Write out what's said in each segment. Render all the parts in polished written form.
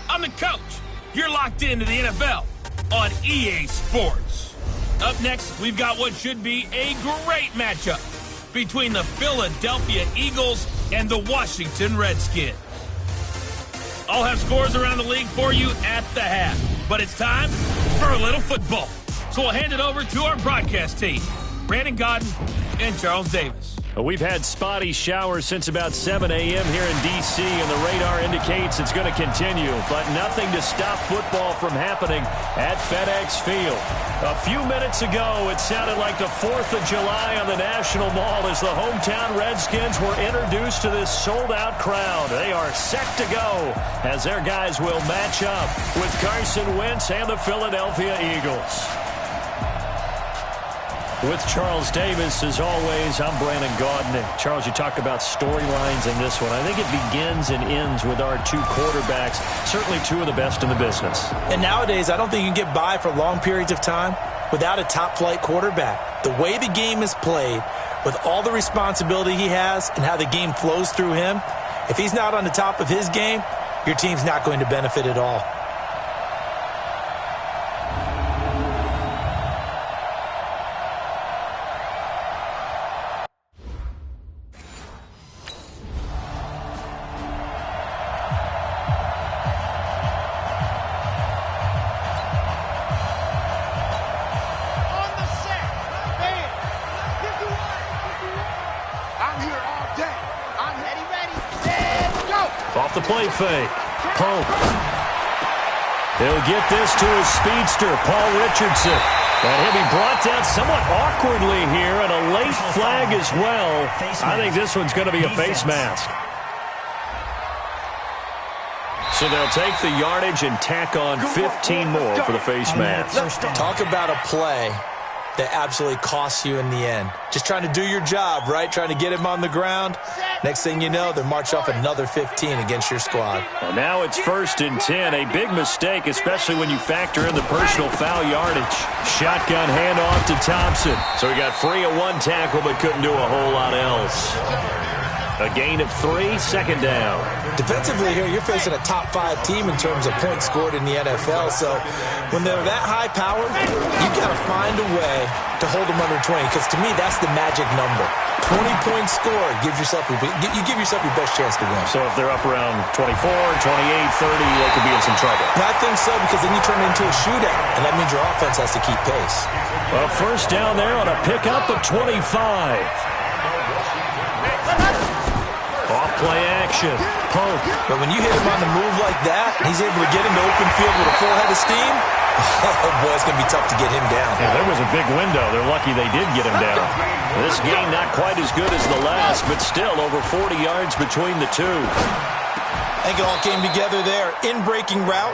I'm the coach. You're locked into the NFL on EA Sports. Up next, we've got what should be a great matchup between the Philadelphia Eagles and the Washington Redskins. I'll have scores around the league for you at the half, but it's time for a little football. So we'll hand it over to our broadcast team, Brandon Godden and Charles Davis. We've had spotty showers since about 7 a.m. here in D.C., and the radar indicates it's going to continue, but nothing to stop football from happening at FedEx Field. A few minutes ago, it sounded like the 4th of July on the National Mall as the hometown Redskins were introduced to this sold-out crowd. They are set to go as their guys will match up with Carson Wentz and the Philadelphia Eagles. With Charles Davis, as always, I'm Brandon Gaudin. Charles, you talk about storylines in this one. I think it begins and ends with our two quarterbacks, certainly two of the best in the business. And nowadays, I don't think you can get by for long periods of time without a top-flight quarterback. The way the game is played, with all the responsibility he has and how the game flows through him, if he's not on the top of his game, your team's not going to benefit at all. Off the play fake. Pope. He'll get this to his speedster, Paul Richardson. And he'll be brought down somewhat awkwardly here, and a late flag as well. I think this one's going to be a face mask. So they'll take the yardage and tack on 15 more for the face mask. Talk about a play that absolutely costs you in the end. Just trying to do your job, right? Trying to get him on the ground. Next thing you know, they march off another 15 against your squad. Well, now it's 1st and 10. A big mistake, especially when you factor in the personal foul yardage. Shotgun handoff to Thompson. So he got free of one tackle, but couldn't do a whole lot else. A gain of 3, 2nd down. Defensively here, you're facing a top 5 team in terms of points scored in the NFL. So when they're that high powered, you got to find a way to hold them under 20. Because to me, that's the magic number. 20 points scored, you give yourself your best chance to win. So if they're up around 24, 28, 30, they could be in some trouble. I think so, because then you turn it into a shootout, and that means your offense has to keep pace. Well, 1st down there on a pickup of 25. Off-play action. Pope. But when you hit him on the move like that, he's able to get into open field with a full head of steam, oh, boy, it's going to be tough to get him down. Yeah, there was a big window. They're lucky they did get him down. This game not quite as good as the last, but still over 40 yards between the two. I think it all came together there. In-breaking route,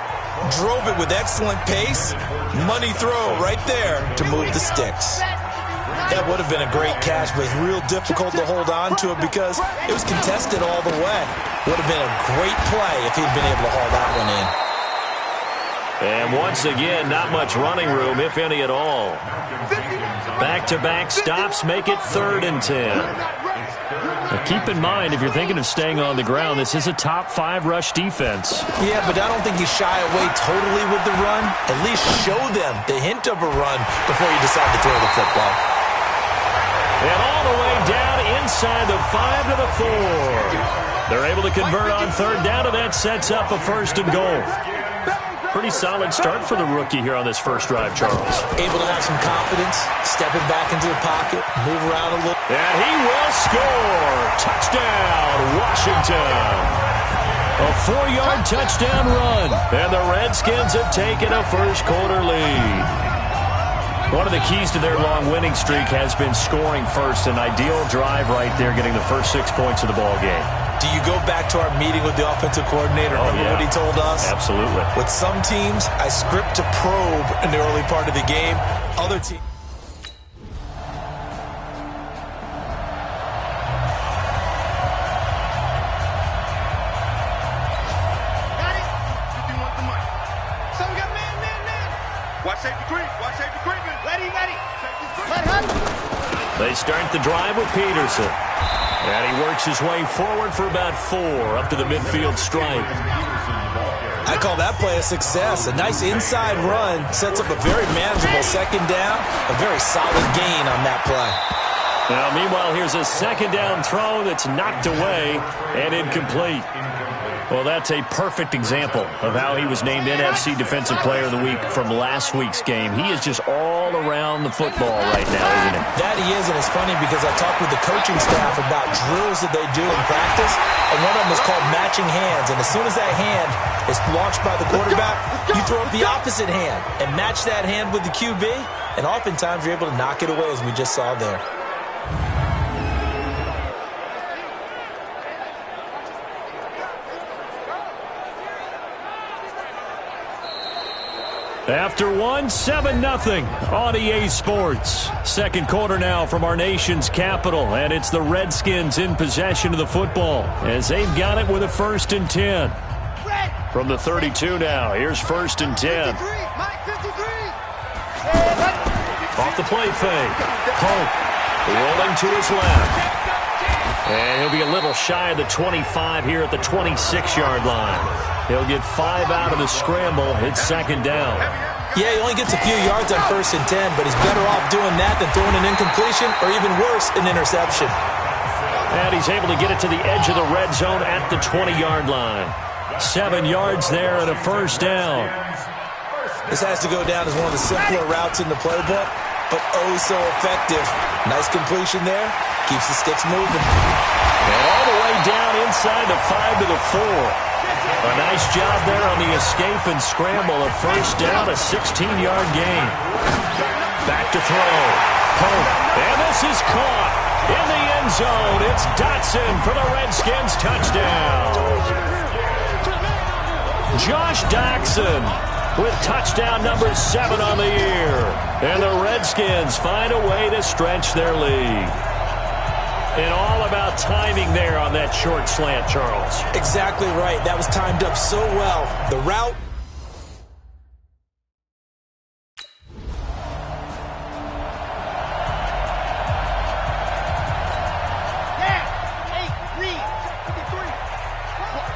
drove it with excellent pace. Money throw right there to move the sticks. That would have been a great catch, but it's real difficult to hold on to it because it was contested all the way. Would have been a great play if he'd been able to haul that one in. And once again, not much running room, if any at all. Back-to-back stops make it 3rd and 10. Now keep in mind, if you're thinking of staying on the ground, this is a top 5 rush defense. Yeah, but I don't think you shy away totally with the run. At least show them the hint of a run before you decide to throw the football. And all the way down inside the 5 to the 4. They're able to convert on 3rd down, and that sets up a 1st and goal. Pretty solid start for the rookie here on this first drive, Charles. Able to have some confidence, stepping back into the pocket, move around a little. And he will score. Touchdown, Washington. A 4-yard touchdown run. And the Redskins have taken a first-quarter lead. One of the keys to their long winning streak has been scoring first. An ideal drive right there, getting the first 6 points of the ball game. Do you go back to our meeting with the offensive coordinator? Remember what he told us? Absolutely. With some teams, I script to probe in the early part of the game. Other teams. Got it. If you want the money. So we got man. Watch safety creep. Ready. Let him. They start the drive with Peterson. And he works his way forward for about 4 up to the midfield stripe. I call that play a success. A nice inside run sets up a very manageable second down. A very solid gain on that play. Now, meanwhile, here's a second down throw that's knocked away and incomplete. Well, that's a perfect example of how he was named NFC Defensive Player of the Week from last week's game. He is just all around the football right now, isn't he? That he is, and it's funny because I talked with the coaching staff about drills that they do in practice, and one of them is called matching hands. And as soon as that hand is launched by the quarterback, you throw up the opposite hand and match that hand with the QB, and oftentimes you're able to knock it away, as we just saw there. After one, 7-0 on EA Sports. Second quarter now from our nation's capital, and it's the Redskins in possession of the football as they've got it with a 1st and 10. From the 32 now, here's 1st and 10. Off the play fake. Pope rolling to his left. And he'll be a little shy of the 25 here at the 26-yard line. He'll get 5 out of the scramble. It's 2nd down. Yeah, he only gets a few yards on 1st and 10, but he's better off doing that than throwing an incompletion or even worse, an interception. And he's able to get it to the edge of the red zone at the 20-yard line. 7 yards there and a 1st down. This has to go down as one of the simpler routes in the playbook, but oh so effective. Nice completion there. Keeps the sticks moving. And all the way down inside the 5 to the 4. A nice job there on the escape and scramble. A 1st down, a 16-yard gain. Back to throw. Pope. And this is caught in the end zone. It's Dotson for the Redskins touchdown. Josh Dotson with touchdown number 7 on the year. And the Redskins find a way to stretch their lead. And all about timing there on that short slant, Charles. Exactly right. That was timed up so well. The route.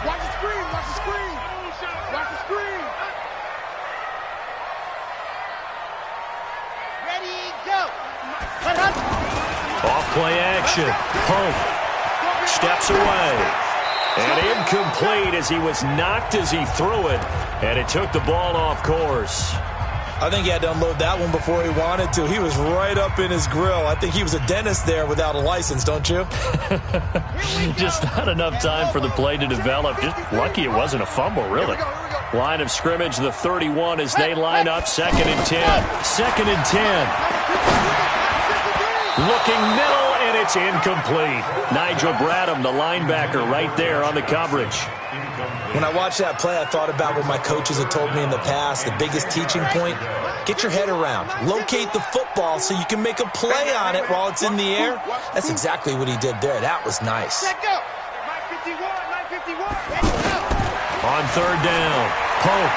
Watch the screen. Watch the screen. Watch the screen. Ready, go. Off play action. Pope steps away. And incomplete as he was knocked as he threw it. And it took the ball off course. I think he had to unload that one before he wanted to. He was right up in his grill. I think he was a dentist there without a license, don't you? Just not enough time for the play to develop. Just lucky it wasn't a fumble, really. Line of scrimmage, the 31 as they line up. 2nd and 10. 2nd and 10. Looking middle, and it's incomplete. Nigel Bradham, the linebacker, right there on the coverage. When I watched that play, I thought about what my coaches had told me in the past. The biggest teaching point, get your head around. Locate the football so you can make a play on it while it's in the air. That's exactly what he did there. That was nice. On 3rd down, Pope.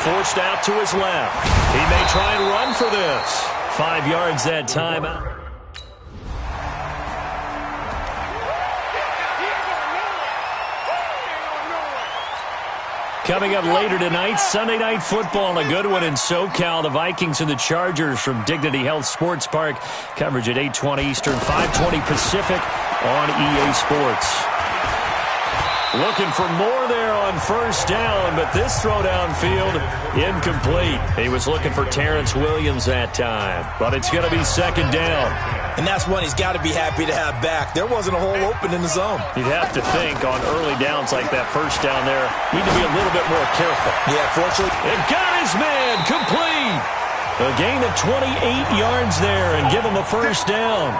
Forced out to his left. He may try and run for this. 5 yards that time out. Coming up later tonight, Sunday Night Football, a good one in SoCal. The Vikings and the Chargers from Dignity Health Sports Park. Coverage at 8:20 Eastern, 5:20 Pacific on EA Sports. Looking for more there on 1st down, but this throw downfield, incomplete. He was looking for Terrence Williams that time, but it's going to be 2nd down. And that's one he's got to be happy to have back. There wasn't a hole open in the zone. You'd have to think on early downs like that 1st down there, need to be a little bit more careful. Yeah, fortunately. It got his man, complete. A gain of 28 yards there and give him a 1st down.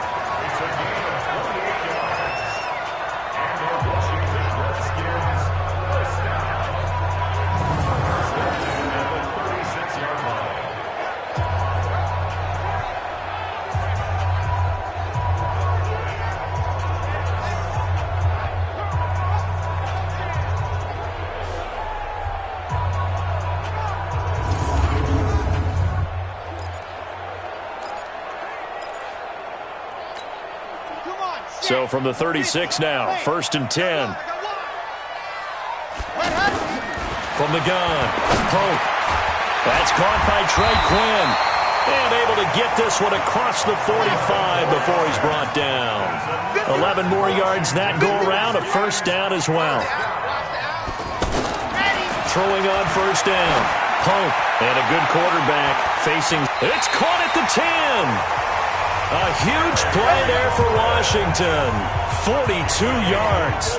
So from the 36 now, 1st and 10. from the gun. Pope. That's caught by Trey Quinn. And able to get this one across the 45 before he's brought down. 11 more yards that go around. A first down as well. Throwing on first down. Pope. And a good quarterback facing. It's caught at the 10. A huge play there for Washington. 42 yards.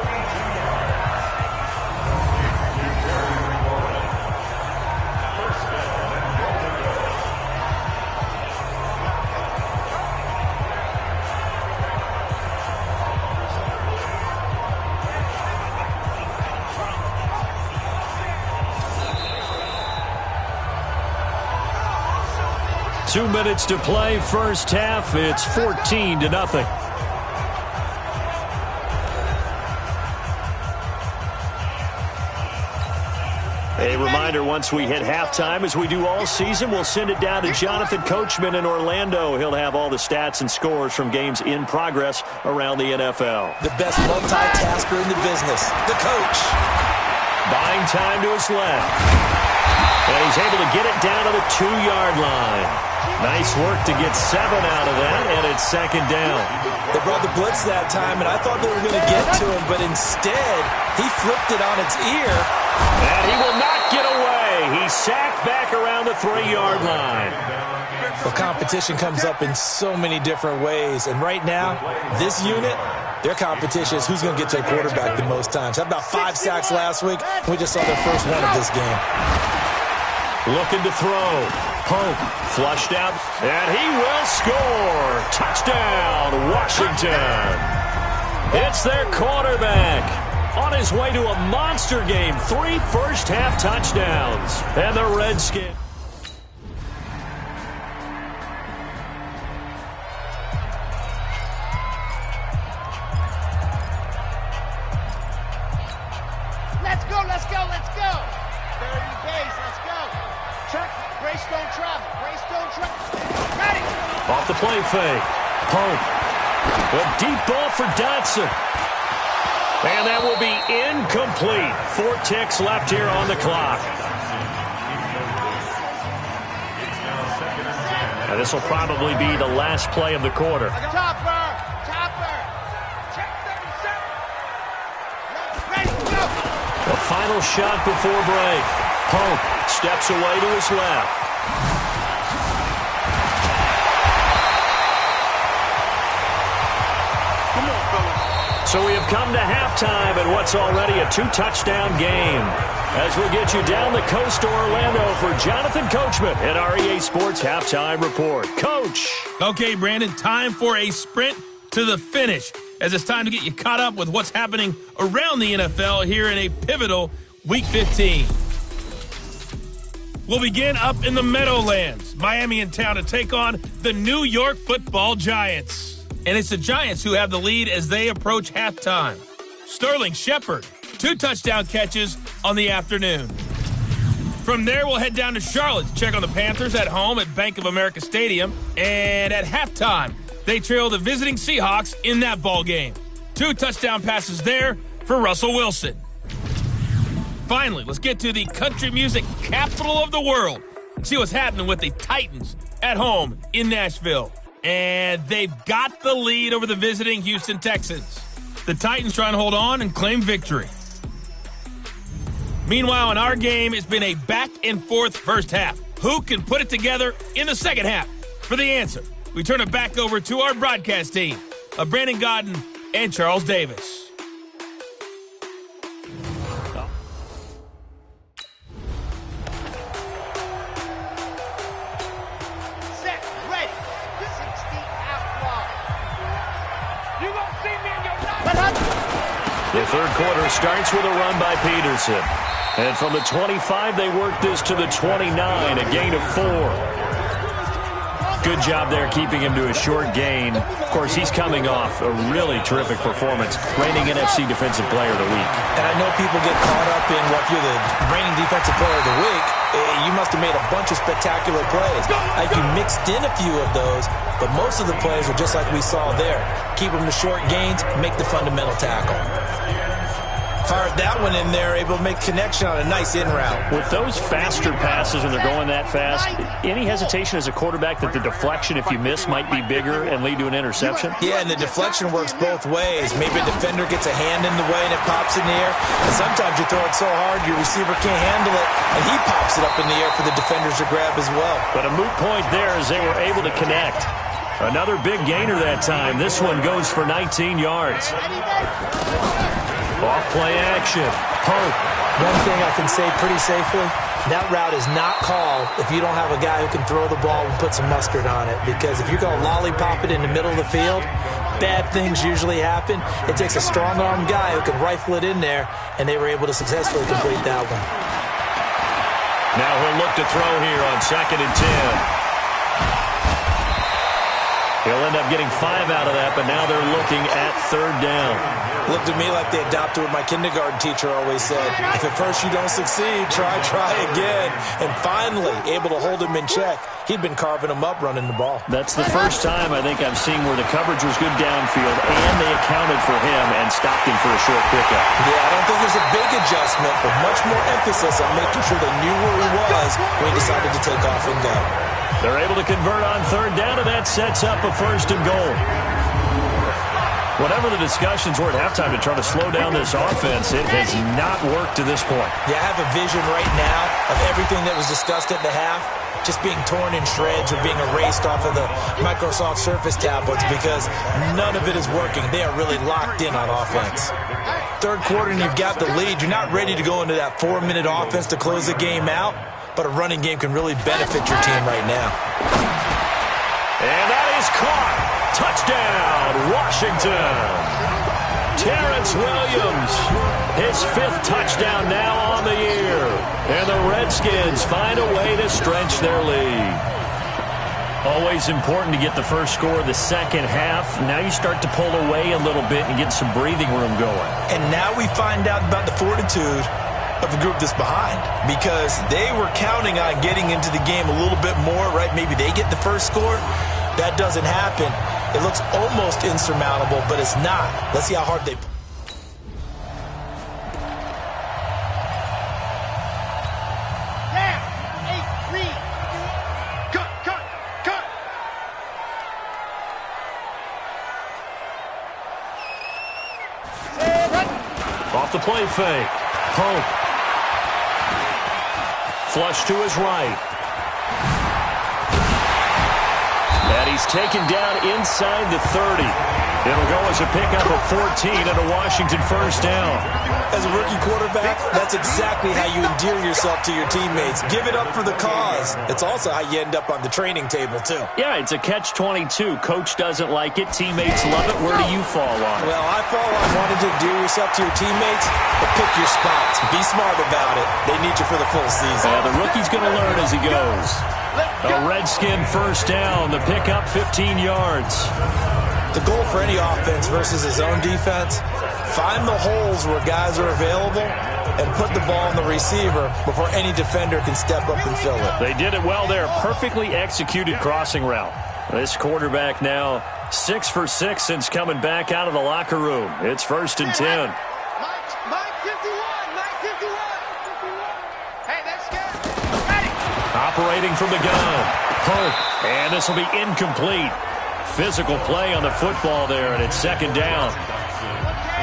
Two minutes to play, first half. It's 14-0. A reminder, once we hit halftime, as we do all season, we'll send it down to Jonathan Coachman in Orlando. He'll have all the stats and scores from games in progress around the NFL. The best multitasker in the business, the coach. Buying time to his left. And he's able to get it down to the 2-yard line. Nice work to get 7 out of that, and it's second down. They brought the blitz that time, and I thought they were going to get to him, but instead, he flipped it on its ear. And he will not get away. He's sacked back around the 3-yard line. Well, competition comes up in so many different ways, and right now, this unit, their competition is who's going to get to the quarterback the most times. Had about 5 sacks last week. We just saw their first one of this game. Looking to throw. Pope flushed out, and he will score. Touchdown, Washington. It's their quarterback on his way to a monster game. 3 first-half touchdowns. And the Redskins. Let's go, let's go, let's go. 30 base, let's go. Check. Brace don't travel. Brace don't travel. Ready. Off the play fake. Pope. A deep ball for Dotson. And that will be incomplete. 4 ticks left here on the clock. And this will probably be the last play of the quarter. Topper. Topper. Check 37. Ready, go. The final shot before break. Pope steps away to his left. So we have come to halftime in what's already a 2-touchdown game. As we'll get you down the coast to Orlando for Jonathan Coachman in our EA Sports Halftime Report. Coach. Okay, Brandon, time for a sprint to the finish, as it's time to get you caught up with what's happening around the NFL here in a pivotal Week 15. We'll begin up in the Meadowlands, Miami in town to take on the New York Football Giants. And it's the Giants who have the lead as they approach halftime. Sterling Shepard, 2 touchdown catches on the afternoon. From there, we'll head down to Charlotte to check on the Panthers at home at Bank of America Stadium. And at halftime, they trail the visiting Seahawks in that ball game. 2 touchdown passes there for Russell Wilson. Finally, let's get to the country music capital of the world and see what's happening with the Titans at home in Nashville. And they've got the lead over the visiting Houston Texans. The Titans trying to hold on and claim victory. Meanwhile, in our game, it's been a back-and-forth first half. Who can put it together in the second half? For the answer, we turn it back over to our broadcast team of Brandon Godden and Charles Davis. The third quarter starts with a run by Peterson. And from the 25, they work this to the 29, a gain of 4. Good job there keeping him to a short gain. Of course, he's coming off a really terrific performance, reigning NFC Defensive Player of the Week. And I know people get caught up in what you're the reigning Defensive Player of the Week. You must have made a bunch of spectacular plays. You mixed in a few of those, but most of the plays are just like we saw there. Keep them to short gains, make the fundamental tackle. Fired that one in there, able to make connection on a nice in route. With those faster passes when they're going that fast, any hesitation as a quarterback that the deflection, if you miss, might be bigger and lead to an interception? Yeah, and the deflection works both ways. Maybe a defender gets a hand in the way and it pops in the air. And sometimes you throw it so hard your receiver can't handle it, and he pops it up in the air for the defenders to grab as well. But a moot point there as they were able to connect. Another big gainer that time. This one goes for 19 yards. Off-play action. Pope. One thing I can say pretty safely, that route is not called if you don't have a guy who can throw the ball and put some mustard on it. Because if you go lollipop it in the middle of the field, bad things usually happen. It takes a strong-armed guy who can rifle it in there, and they were able to successfully complete that one. Now he'll look to throw here on 2nd and 10. He'll end up getting 5 out of that, but now they're looking at 3rd down. Looked to me like they adopted what my kindergarten teacher always said. If at first you don't succeed, try again. And finally, able to hold him in check. He'd been carving him up running the ball. That's the first time I think I've seen where the coverage was good downfield, and they accounted for him and stopped him for a short pickup. Yeah, I don't think there's a big adjustment, but much more emphasis on making sure they knew where he was when he decided to take off and go. They're able to convert on 3rd down, and that sets up a 1st and goal. Whatever the discussions were at halftime to try to slow down this offense, it has not worked to this point. Yeah, I have a vision right now of everything that was discussed at the half just being torn in shreds or being erased off of the Microsoft Surface tablets because none of it is working. They are really locked in on offense. 3rd quarter and you've got the lead. You're not ready to go into that 4-minute offense to close the game out, but a running game can really benefit your team right now. And that is caught. Touchdown, Washington. Terrence Williams, his 5th touchdown now on the year. And the Redskins find a way to stretch their lead. Always important to get the first score of the second half. Now you start to pull away a little bit and get some breathing room going. And now we find out about the fortitude of the group that's behind, because they were counting on getting into the game a little bit more, right? Maybe they get the first score. That doesn't happen. It looks almost insurmountable, but it's not. Let's see how hard they... Off the play fake. Pope. Flush to his right. And he's taken down inside the 30. It'll go as a pickup of 14 and a Washington 1st down. As a rookie quarterback, that's exactly how you endear yourself to your teammates. Give it up for the cause. It's also how you end up on the training table, too. Yeah, it's a catch-22. Coach doesn't like it. Teammates love it. Where do you fall on it? Well, I fall on wanting to endear yourself to your teammates, but pick your spots. Be smart about it. They need you for the full season. Yeah, the rookie's going to learn as he goes. A Redskin 1st down. The pickup 15 yards. The goal for any offense versus his own defense, find the holes where guys are available and put the ball on the receiver before any defender can step up and fill it. They did it well there. Perfectly executed crossing route. This quarterback now 6 for 6 since coming back out of the locker room. It's 1st and 10. Mike 51. Hey, that's good. Ready. Operating from the gun. Pope. And this will be incomplete. Physical play on the football there, and it's 2nd down.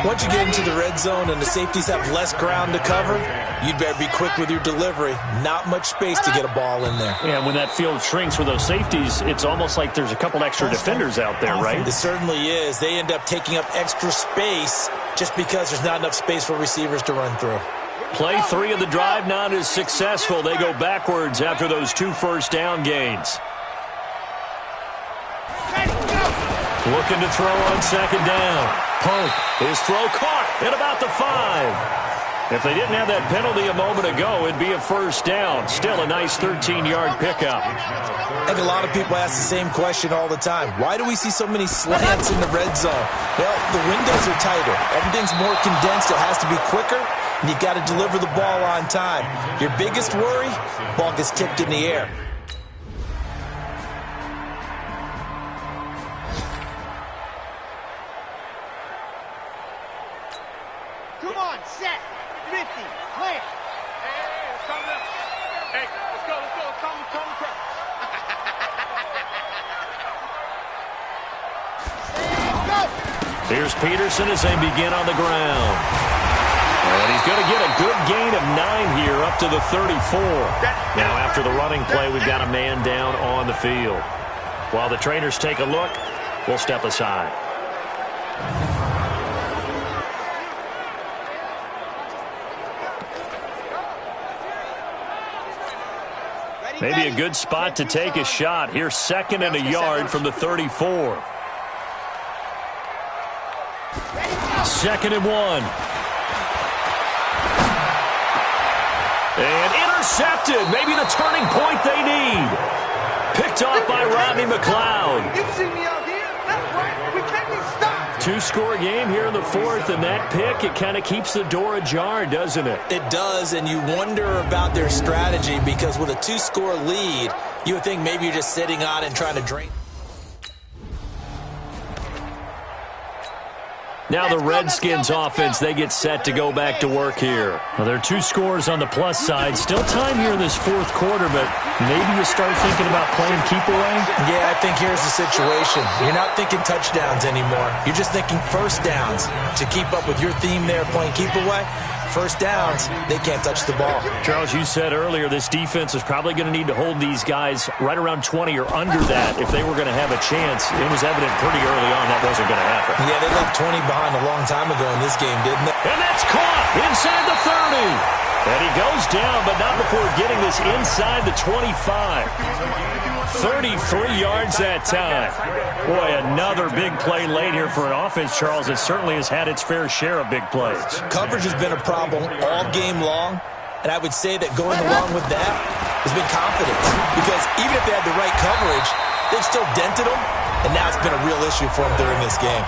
Once you get into the red zone and the safeties have less ground to cover, you'd better be quick with your delivery. Not much space to get a ball in there. Yeah, when that field shrinks with those safeties, it's almost like there's a couple extra defenders out there, right? It certainly is. They end up taking up extra space just because there's not enough space for receivers to run through. Play 3 of the drive not as successful. They go backwards after those 2 first down gains. Looking to throw on 2nd down. Pope, his throw caught at about the 5. If they didn't have that penalty a moment ago, it'd be a 1st down. Still a nice 13-yard pickup. I think a lot of people ask the same question all the time. Why do we see so many slants in the red zone? Well, the windows are tighter. Everything's more condensed. It has to be quicker, and you've got to deliver the ball on time. Your biggest worry, ball gets tipped in the air. Come on, set. Here's Peterson as they begin on the ground. And he's going to get a good gain of 9 here up to the 34. Now after the running play, we've got a man down on the field. While the trainers take a look, we'll step aside. Maybe a good spot to take a shot. Here's 2nd and a yard from the 34. 2nd and 1. And intercepted. Maybe the turning point they need. Picked off by Rodney McLeod. You see me out here? That's right. We can't be stopped. 2-score game here in the 4th, and that pick, it kind of keeps the door ajar, doesn't it? It does, and you wonder about their strategy because with a 2-score lead, you would think maybe you're just sitting on and trying to drain. Now the Redskins offense, they get set to go back to work here. Well, there are 2 scores on the plus side. Still time here in this 4th quarter, but maybe you start thinking about playing keep away? Yeah, I think here's the situation. You're not thinking touchdowns anymore. You're just thinking first downs. To keep up with your theme there, playing keep away, first downs, they can't touch the ball. Charles, you said earlier this defense is probably going to need to hold these guys right around 20 or under that if they were going to have a chance. It was evident pretty early on that wasn't going to happen. Yeah, they left 20 behind a long time ago in this game, didn't they? And that's caught inside the 30. And he goes down, but not before getting this inside the 25. 33 yards that time. Boy, another big play late here for an offense, Charles. It certainly has had its fair share of big plays. Coverage has been a problem all game long, and I would say that going along with that has been confidence. Because even if they had the right coverage, they've still dented them, and now it's been a real issue for them during this game.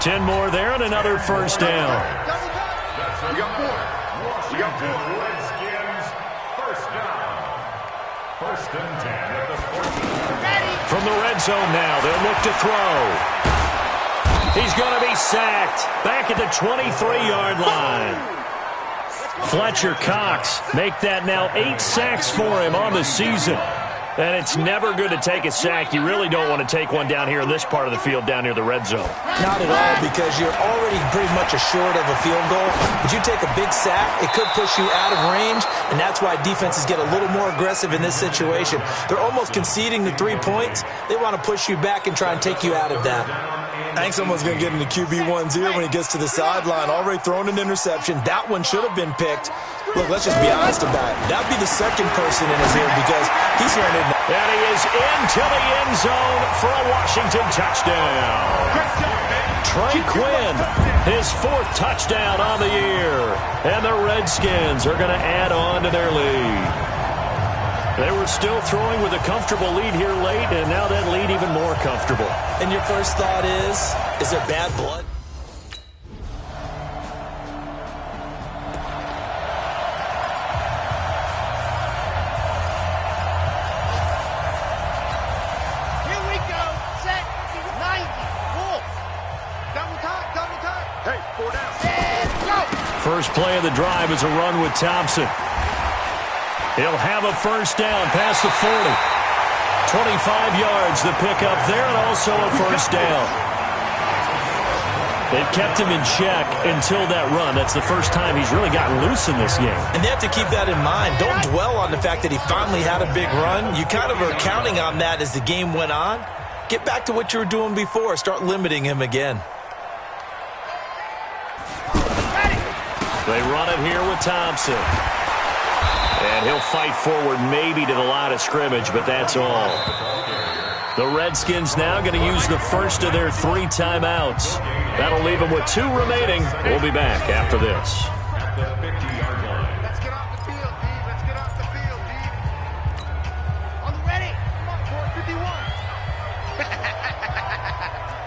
10 more there and another first down. We got 4. We got 4. Redskins, first down. 1st and 10 at the 14. From the red zone now, they'll look to throw. He's going to be sacked back at the 23-yard line. Fletcher Cox make that now 8 sacks for him on the season. And it's never good to take a sack. You really don't want to take one down here in this part of the field, down near the red zone. Not at all, because you're already pretty much assured of a field goal. If you take a big sack, it could push you out of range, and that's why defenses get a little more aggressive in this situation. They're almost conceding the 3 points. They want to push you back and try and take you out of that. I think someone's going to get into QB1's ear when he gets to the sideline. Already thrown an interception. That one should have been picked. Look, let's just be honest about it. That would be the second person in his ear because he's hearing it. And he is into the end zone for a Washington touchdown. Trey Quinn, his 4th touchdown on the year. And the Redskins are going to add on to their lead. They were still throwing with a comfortable lead here late, and now that lead even more comfortable. And your first thought is there bad blood? Here we go. Set. 90. Wolf. Double time. Hey, 4 down. And go. First play of the drive is a run with Thompson. He'll have a first down past the 40. 25 yards the pickup there, and also a first down. They've kept him in check until that run. That's the first time he's really gotten loose in this game. And they have to keep that in mind. Don't dwell on the fact that he finally had a big run. You kind of are counting on that as the game went on. Get back to what you were doing before. Start limiting him again. They run it here with Thompson. And he'll fight forward maybe to the line of scrimmage, but that's all. The Redskins now going to use the first of their 3 timeouts. That'll leave them with 2 remaining. We'll be back after this. Let's get off the field, D. Let's get off the field, D. On the ready. Come on, 451.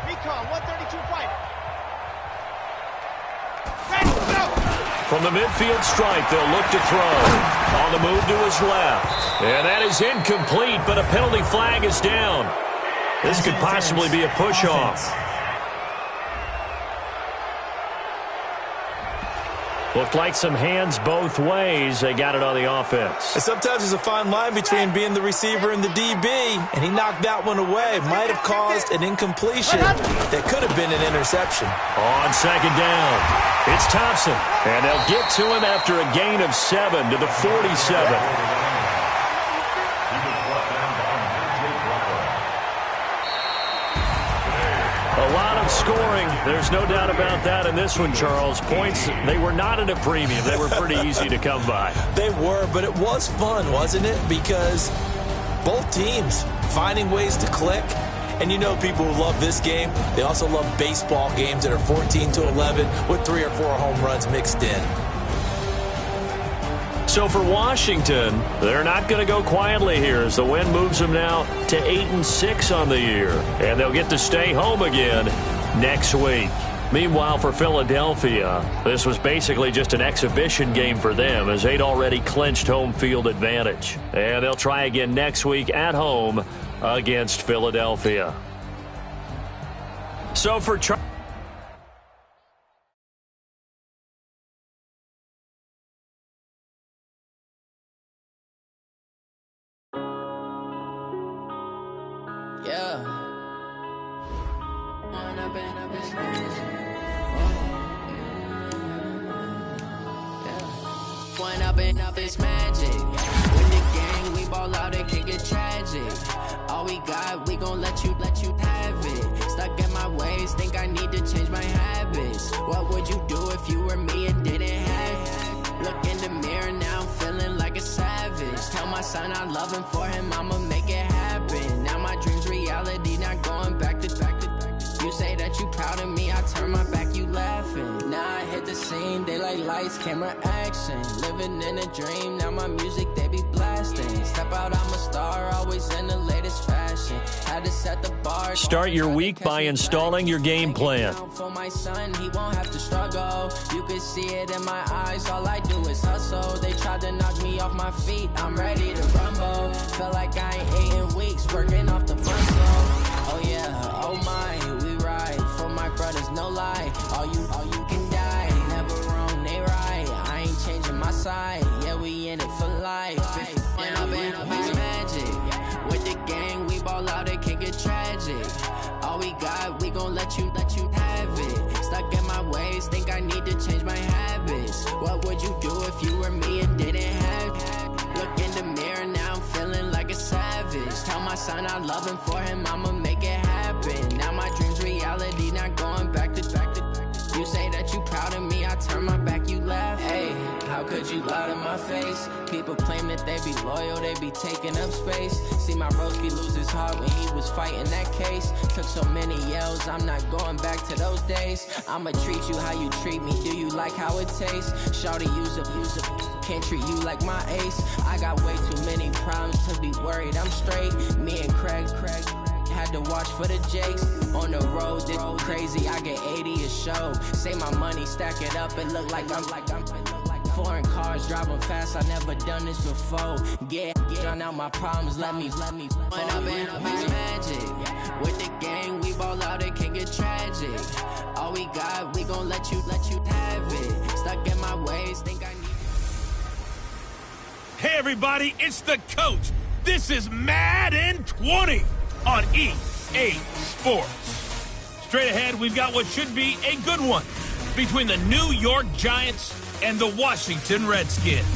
Recon, 132 fighter. Ready, go. From the midfield stripe, they'll look to throw. On the move to his left. And that is incomplete, but a penalty flag is down. This could possibly be a push-off. Looked like some hands both ways. They got it on the offense. And sometimes there's a fine line between being the receiver and the DB, and he knocked that one away. Might have caused an incompletion that could have been an interception. On second down, it's Thompson, and they'll get to him after a gain of 7 to the 47. A lot of scoring. There's no doubt about that in this one, Charles. Points, they were not at a premium. They were pretty easy to come by. They were, but it was fun, wasn't it? Because both teams finding ways to click. And you know people who love this game, they also love baseball games that are 14-11 with 3 or 4 home runs mixed in. So for Washington, they're not going to go quietly here as the win moves them now to 8-6 on the year. And they'll get to stay home again next week. Meanwhile, for Philadelphia, this was basically just an exhibition game for them as they'd already clinched home field advantage. And they'll try again next week at home against Philadelphia. So for Up is magic. With the gang, we ball out, it can get tragic. All we got, we gon' let you have it. Stuck in my ways, think I need to change my habits. What would you do if you were me and didn't have it? Look in the mirror, now I'm feeling like a savage. Tell my son I love him, for him I'ma make it happen. Now my dream's reality, not going back to. You say that you proud of me, I turn my back, you laughing. Now I hit the scene, they like lights, camera, action. Living in a dream, now my music, they be blasting. Step out, I'm a star, always in the latest fashion. Had to set the bar. Start your week by installing your game plan. For my son, he won't have to struggle. You can see it in my eyes, all I do is hustle. They tried to knock me off my feet, I'm ready to rumble. Feel like I ain't ate in weeks, working off the front slow. Oh yeah, oh my, we ride for my brothers, no lie. All you can die, never wrong, they right. I ain't changing my side, yeah, we in it for life. When I've been up, it's magic. With the gang, we ball out, it can get tragic. All we got, we gon' let you have it. Stuck in my ways, think I need to change my habits. What would you do if you were me and didn't have it? Look in the mirror, now I'm feeling like a savage. Tell my son I love him, for him I'ma make it happen. Now my dream's reality, not going back to. You say that you proud of me, I turn my back, you laugh. Hey, how could you lie to my face? People claim that they be loyal, they be taking up space. See my broski lose his heart when he was fighting that case. Took so many yells, I'm not going back to those days. I'ma treat you how you treat me, do you like how it tastes? Shawty, use up, can't treat you like my ace. I got way too many problems to be worried, I'm straight. Me and Craig had to watch for the Jakes. On the road, this crazy, I get 80 a show. Say my money, stack it up, it look like I'm foreign cars, driving fast, I never done this before. Get on out my problems, let me. When I've been up, it's magic. With the gang, we ball out, it can get tragic. All we got, we gon' let you have it. Stuck in my ways, think I need. Hey everybody, it's the coach. This is Madden 20 on EA Sports. Straight ahead, we've got what should be a good one between the New York Giants and the Washington Redskins.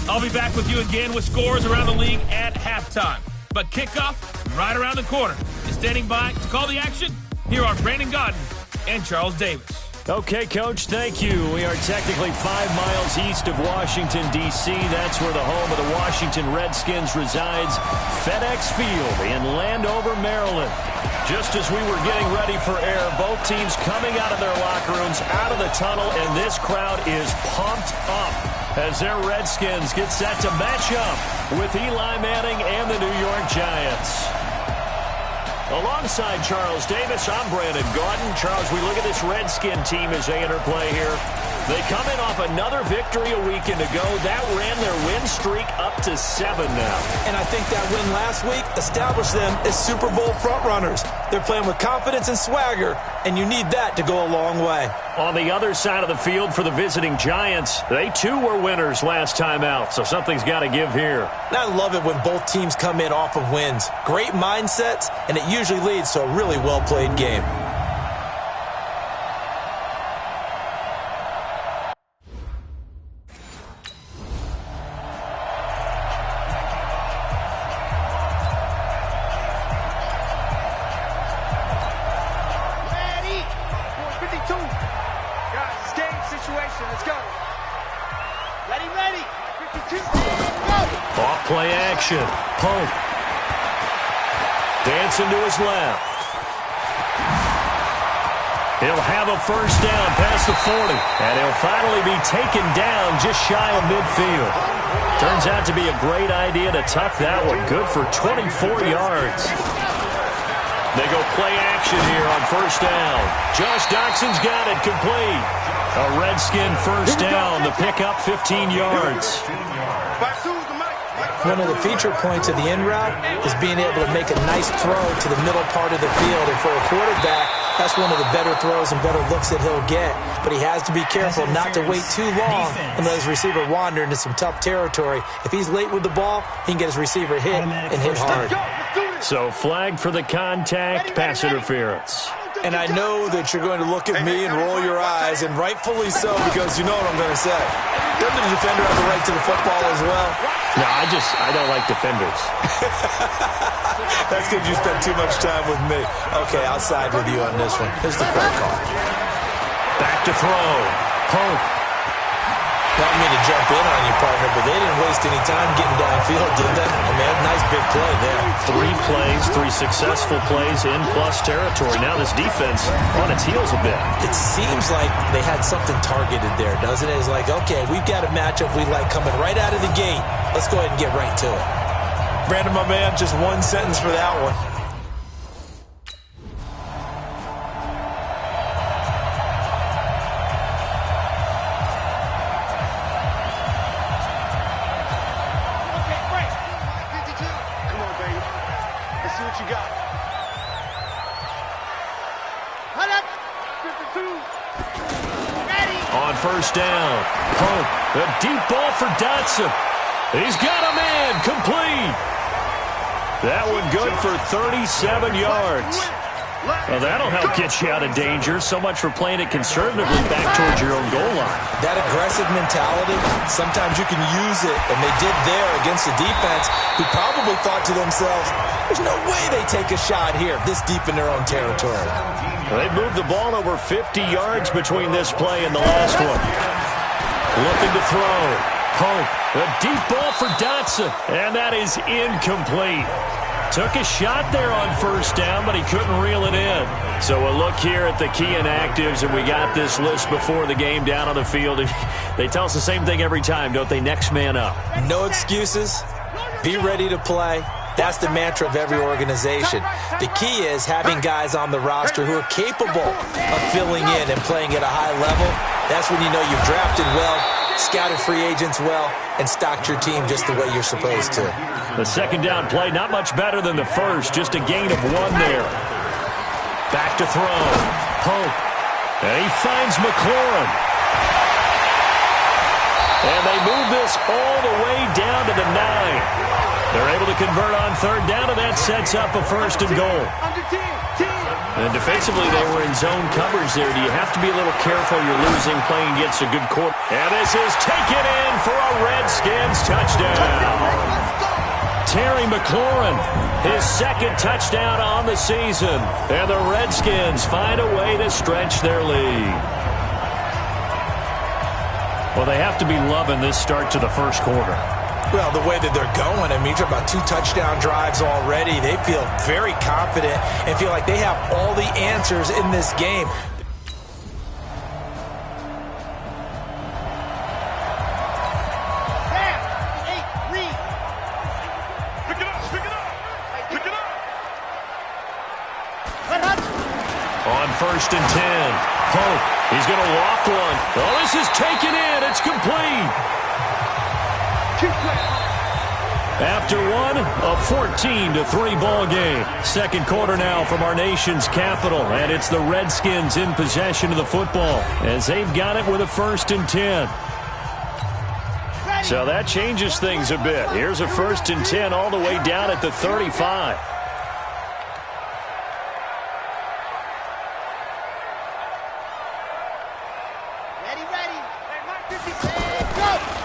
I'll be back with you again with scores around the league at halftime. But kickoff right around the corner. And standing by to call the action, here are Brandon Godden and Charles Davis. Okay, Coach, thank you. We are technically 5 miles east of Washington, D.C. That's where the home of the Washington Redskins resides, FedEx Field in Landover, Maryland. Just as we were getting ready for air, both teams coming out of their locker rooms, out of the tunnel, and this crowd is pumped up as their Redskins get set to match up with Eli Manning and the New York Giants. Alongside Charles Davis, I'm Brandon Gaudin. Charles, we look at this Redskin team as they interplay here. They come in off another victory a weekend ago. That ran their win streak up to 7 now. And I think that win last week established them as Super Bowl frontrunners. They're playing with confidence and swagger, and you need that to go a long way. On the other side of the field for the visiting Giants, they too were winners last time out, so something's got to give here. And I love it when both teams come in off of wins. Great mindsets, and it usually leads to a really well-played game. Play action. Pope. Dancing to his left. He'll have a first down past the 40. And he'll finally be taken down just shy of midfield. Turns out to be a great idea to tuck that one. Good for 24 yards. They go play action here on first down. Josh Doxson's got it complete. A Redskin first down. The pickup 15 yards. One of the feature points of the in route is being able to make a nice throw to the middle part of the field. And for a quarterback, that's one of the better throws and better looks that he'll get. But he has to be careful not to wait too long and let his receiver wander into some tough territory. If he's late with the ball, he can get his receiver hit and hit hard. So flag for the contact, pass interference. And I know that you're going to look at me and roll your eyes, and rightfully so, because you know what I'm going to say. Doesn't the defender have the right to the football as well? No, I don't like defenders. That's because you spend too much time with me. Okay, I'll side with you on this one. Here's the play call. Back to throw. Pope. I don't mean to jump in on you, partner, but they didn't waste any time getting downfield, did they? I mean, nice big play there. 3 plays, 3 successful plays in plus territory. Now this defense on its heels a bit. It seems like they had something targeted there, doesn't it? It's like, okay, we've got a matchup we like coming right out of the gate. Let's go ahead and get right to it. Brandon, my man, just one sentence for that one. On first down, Pope, a deep ball for Dotson. He's got a man, complete. That one good for 37 yards. Well, that'll help get you out of danger. So much for playing it conservatively back towards your own goal line. That aggressive mentality, sometimes you can use it, and they did there against the defense, who probably thought to themselves, there's no way they take a shot here this deep in their own territory. They moved the ball over 50 yards between this play and the last one. Looking to throw. Pope, a deep ball for Dotson, and that is incomplete. Took a shot there on first down, but he couldn't reel it in. So a look here at the key inactives, and we got this list before the game down on the field. And they tell us the same thing every time, don't they? Next man up. No excuses. Be ready to play. That's the mantra of every organization. The key is having guys on the roster who are capable of filling in and playing at a high level. That's when you know you've drafted well, scouted free agents well, and stocked your team just the way you're supposed to. The second down play, not much better than the first, just a gain of 1 there. Back to throw. Pope. And he finds McLaurin. And they move this all the way down to the 9. They're able to convert on third down, and that sets up a first and goal. And defensively, they were in zone coverage there. Do you have to be a little careful? You're losing, playing against a good quarter. And this is taken in for a Redskins touchdown. Terry McLaurin, his second touchdown on the season. And the Redskins find a way to stretch their lead. Well, they have to be loving this start to the first quarter. Well, the way that they're going, I mean, you're about 2 touchdown drives already. They feel very confident and feel like they have all the answers in this game. On first and 10, Pope. He's going to loft one. Oh, this is taken in. It's complete. After one, a 14-3 ball game. Second quarter now from our nation's capital, and it's the Redskins in possession of the football as they've got it with a 1st and 10. So that changes things a bit. Here's a 1st and 10 all the way down at the 35.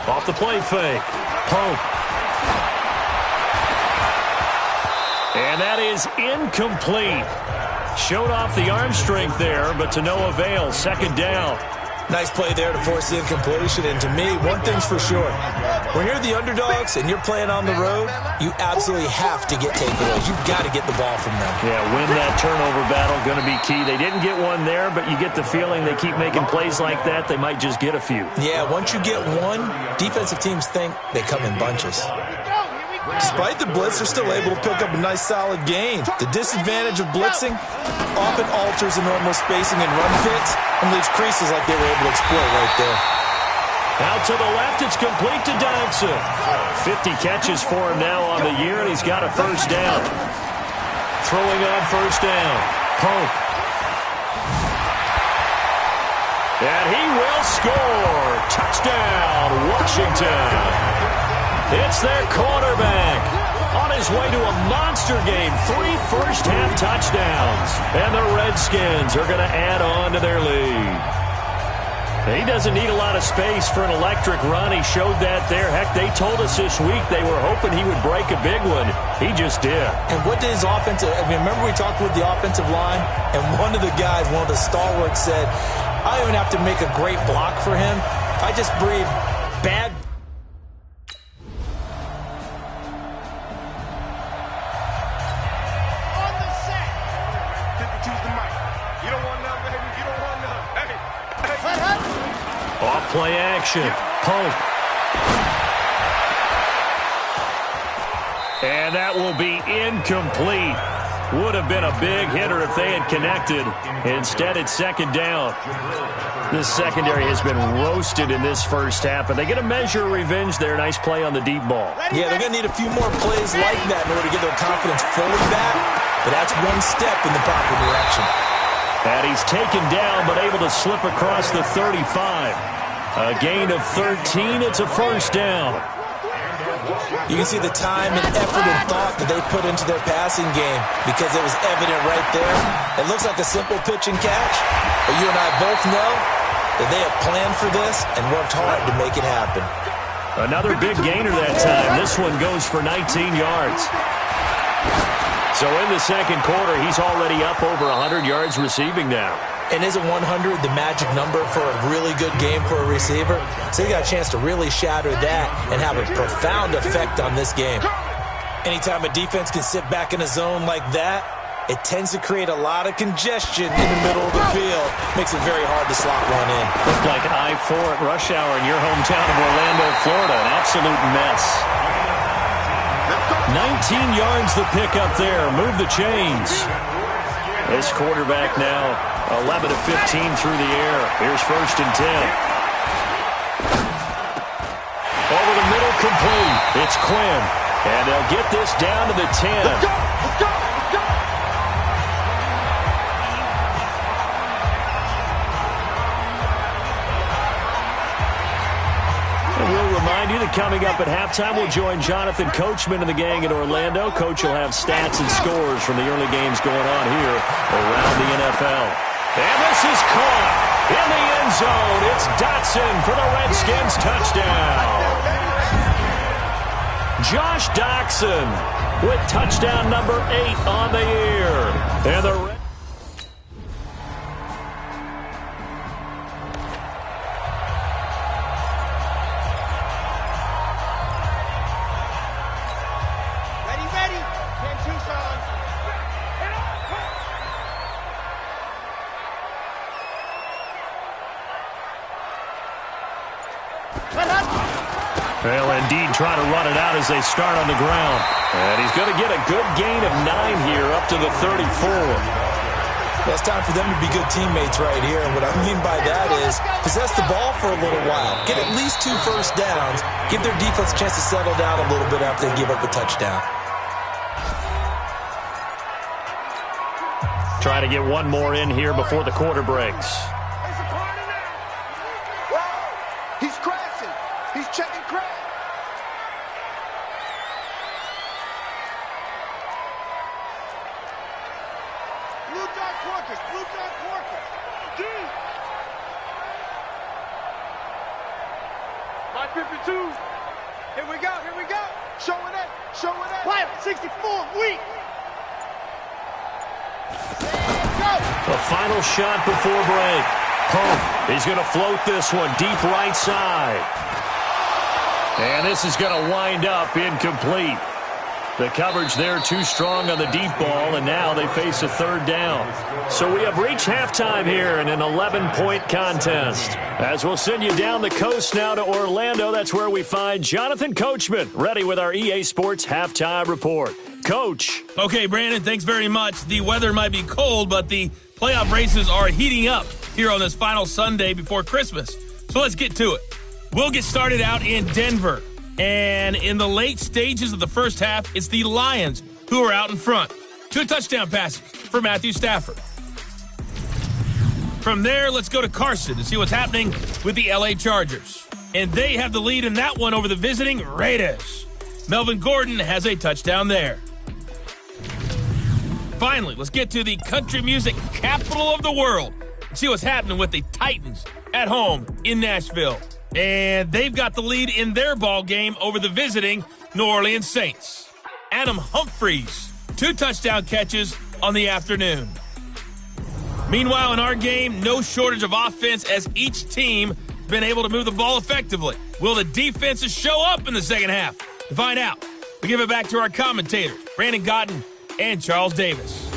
Off the play fake. Pope. And that is incomplete. Showed off the arm strength there, but to no avail. 2nd down. Nice play there to force the incompletion. And to me, one thing's for sure. When you're the underdogs and you're playing on the road, you absolutely have to get takeaways. You've got to get the ball from them. Yeah, win that turnover battle, going to be key. They didn't get one there, but you get the feeling they keep making plays like that, they might just get a few. Yeah, once you get one, defensive teams think they come in bunches. Despite the blitz, they're still able to pick up a nice, solid gain. The disadvantage of blitzing often alters the normal spacing and run fits and leaves creases like they were able to exploit right there. Out to the left, it's complete to Dodson. 50 catches for him now on the year, and he's got a 1st down. Throwing on 1st down. Pope. And he will score. Touchdown, Washington. It's their quarterback on his way to a monster game. 3 first-half touchdowns. And the Redskins are going to add on to their lead. He doesn't need a lot of space for an electric run. He showed that there. Heck, they told us this week they were hoping he would break a big one. He just did. And what did his offensive... I mean, remember we talked with the offensive line? And one of the guys, one of the stalwarts said, I don't even have to make a great block for him. I just breathe bad... Play action. Pope. And that will be incomplete. Would have been a big hitter if they had connected. Instead, it's 2nd down. This secondary has been roasted in this first half, and they get a measure of revenge there. Nice play on the deep ball. Yeah, they're going to need a few more plays like that in order to get their confidence fully back, but that's one step in the proper direction. And he's taken down, but able to slip across the 35. A gain of 13. It's a 1st down. You can see the time and effort and thought that they put into their passing game because it was evident right there. It looks like a simple pitch and catch, but you and I both know that they have planned for this and worked hard to make it happen. Another big gainer that time. This one goes for 19 yards. So in the second quarter, he's already up over 100 yards receiving now. And isn't 100 the magic number for a really good game for a receiver? So you got a chance to really shatter that and have a profound effect on this game. Anytime a defense can sit back in a zone like that, it tends to create a lot of congestion in the middle of the field. Makes it very hard to slot one in. Looked like I-4 at rush hour in your hometown of Orlando, Florida. An absolute mess. 19 yards the pick up there. Move the chains. This quarterback now 11 of 15 through the air. Here's 1st and 10. Over the middle, complete. It's Quinn. And they'll get this down to the 10. Let's go! Let's go! Let's go! And we'll remind you that coming up at halftime, we'll join Jonathan Coachman and the gang in Orlando. Coach will have stats and scores from the early games going on here around the NFL. And this is caught in the end zone. It's Dotson for the Redskins touchdown. Josh Dotson with touchdown number 8 on the year. And the Well, indeed, trying to run it out as they start on the ground. And he's going to get a good gain of 9 here up to the 34. Well, it's time for them to be good teammates right here. And what I mean by that is possess the ball for a little while. Get at least 2 first downs. Give their defense a chance to settle down a little bit after they give up a touchdown. Try to get one more in here before the quarter breaks. He's crashing. He's checking crash. Blue dot Quarkers. Blue dot Quarkers. Deep. 552. Here we go. Here we go. Showing it. Showing it. Quiet. 64. Weak. The final shot before break. Pope, he's going to float this one deep right side. And this is going to wind up incomplete. The coverage there too strong on the deep ball, and now they face a third down. So we have reached halftime here in an 11-point contest. As we'll send you down the coast now to Orlando, that's where we find Jonathan Coachman, ready with our EA Sports halftime report. Coach. Okay, Brandon, thanks very much. The weather might be cold, but the playoff races are heating up here on this final Sunday before Christmas. So let's get to it. We'll get started out in Denver. And in the late stages of the first half, it's the Lions who are out in front. 2 touchdown passes for Matthew Stafford. From there, let's go to Carson to see what's happening with the LA Chargers. And they have the lead in that one over the visiting Raiders. Melvin Gordon has a touchdown there. Finally, let's get to the country music capital of the world and see what's happening with the Titans at home in Nashville. And they've got the lead in their ball game over the visiting New Orleans Saints. Adam Humphries, 2 touchdown catches on the afternoon. Meanwhile, in our game, no shortage of offense as each team has been able to move the ball effectively. Will the defenses show up in the second half? To find out, we give it back to our commentators, Brandon Godden and Charles Davis.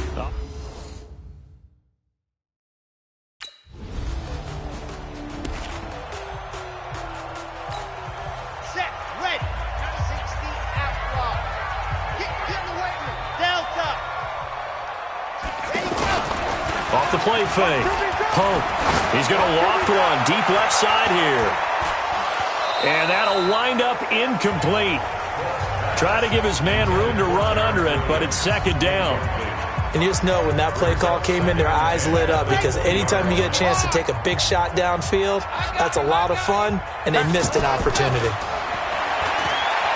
Set. Ready. 60 outlaw. Get in the weight room. Delta. Ready, go. Off the play fake. Pope. He's going to loft one deep left side here. And that'll wind up incomplete. Try to give his man room to run under it, but it's second down. And you just know when that play call came in, their eyes lit up because anytime you get a chance to take a big shot downfield, that's a lot of fun, and they missed an opportunity.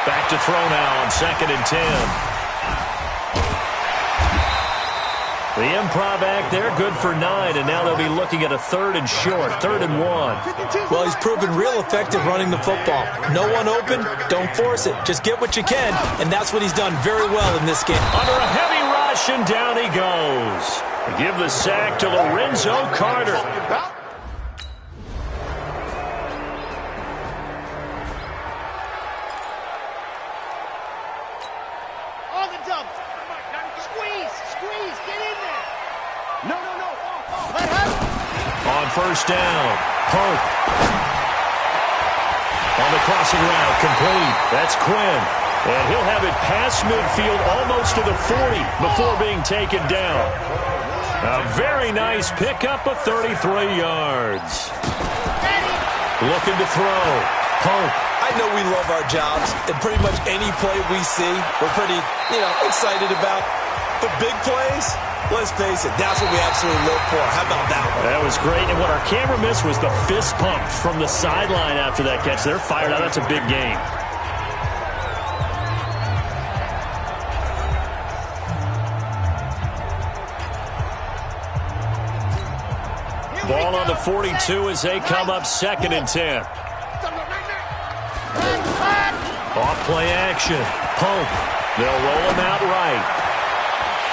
Back to throw now on 2nd and 10. The improv act there, good for 9, and now they'll be looking at a 3rd and short, 3rd and 1. Well, he's proven real effective running the football. No one open, don't force it. Just get what you can, and that's what he's done very well in this game. Under a heavy rush, and down he goes. Give the sack to Lorenzo Carter. On the dump. Squeeze. Get in there. No. Let her. On first down, Pope. On the crossing route, complete. That's Quinn. And he'll have it past midfield almost to the 40 before being taken down. A very nice pickup of 33 yards. Looking to throw. Pope. I know we love our jobs, and pretty much any play we see, we're pretty, excited about. The big plays, let's face it, that's what we absolutely live for. How about that one? That was great, and what our camera missed was the fist pump from the sideline after that catch. They're fired out. That's a big game. Ball on the 42 as they come up 2nd and 10. Off play action. Pope. They'll roll him out right.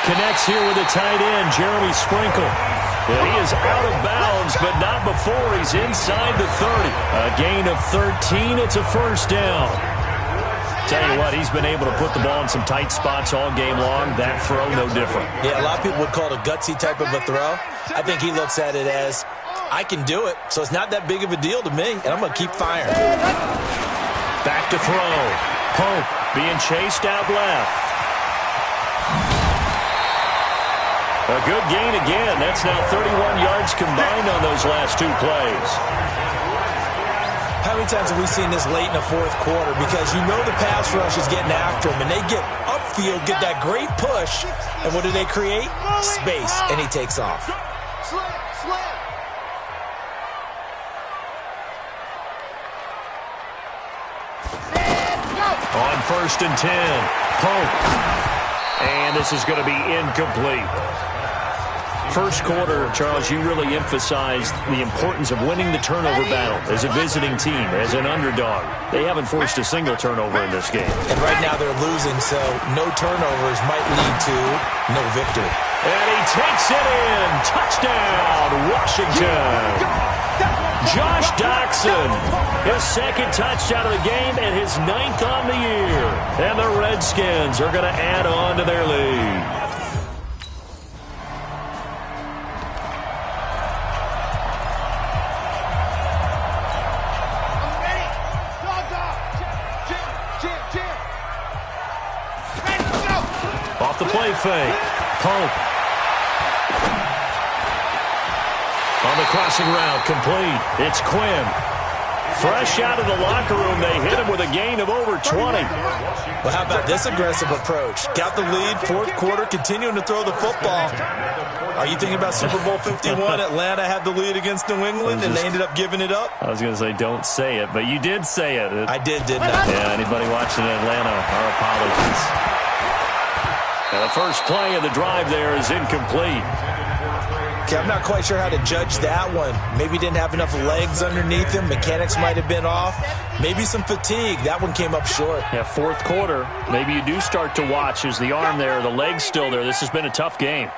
Connects here with a tight end, Jeremy Sprinkle. And he is out of bounds, but not before he's inside the 30. A gain of 13. It's a first down. Tell you what, he's been able to put the ball in some tight spots all game long. That throw, no different. Yeah, a lot of people would call it a gutsy type of a throw. I think he looks at it as, I can do it, so it's not that big of a deal to me, and I'm going to keep firing. Back to throw. Pope being chased out left. A good gain again. That's now 31 yards combined on those last 2 plays. How many times have we seen this late in the fourth quarter? Because you know the pass rush is getting after him, and they get upfield, get that great push, and what do they create? Space, and he takes off. On 1st and 10, Pope. And this is going to be incomplete. First quarter, Charles, you really emphasized the importance of winning the turnover battle as a visiting team, as an underdog. They haven't forced a single turnover in this game. And right now they're losing, so no turnovers might lead to no victory. And he takes it in. Touchdown, Washington. Josh Doctson, his 2nd touchdown of the game and his 9th on the year. And the Redskins are going to add on to their lead. Off the play fake, Pope. On the crossing route, complete. It's Quinn. Fresh out of the locker room, they hit him with a gain of over 20. Well, how about this aggressive approach? Got the lead, 4th quarter, continuing to throw the football. Are you thinking about Super Bowl 51? Atlanta had the lead against New England, and they ended up giving it up? I was going to say, don't say it, but you did say it. I did, didn't I? Yeah, anybody watching in Atlanta, our apologies. Now, the first play of the drive there is incomplete. Okay, I'm not quite sure how to judge that one. Maybe didn't have enough legs underneath him. Mechanics might have been off. Maybe some fatigue. That one came up short. Yeah, 4th quarter. Maybe you do start to watch as the arm there, the leg's still there. This has been a tough game.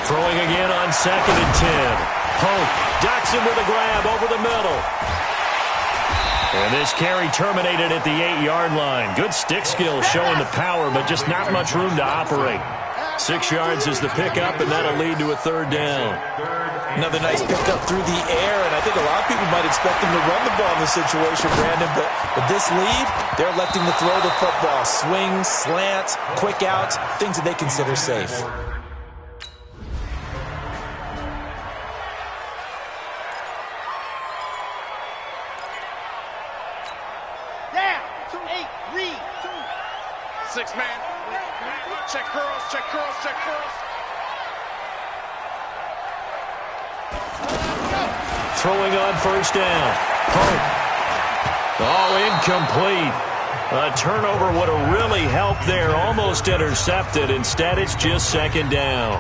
Throwing again on 2nd and 10. Pope. Doctson with a grab over the middle. And this carry terminated at the 8-yard line. Good stick skill showing the power, but just not much room to operate. 6 yards is the pickup, and that'll lead to a 3rd down. Another nice pickup through the air, and I think a lot of people might expect him to run the ball in this situation, Brandon, but with this lead, they're electing to throw the football. Swings, slants, quick outs, things that they consider safe. Down. 8, read. 6 man. Check curls, check curls, check curls. Throwing on 1st down. Pope. Oh, incomplete. A turnover would have really helped there. Almost intercepted. Instead, it's just 2nd down.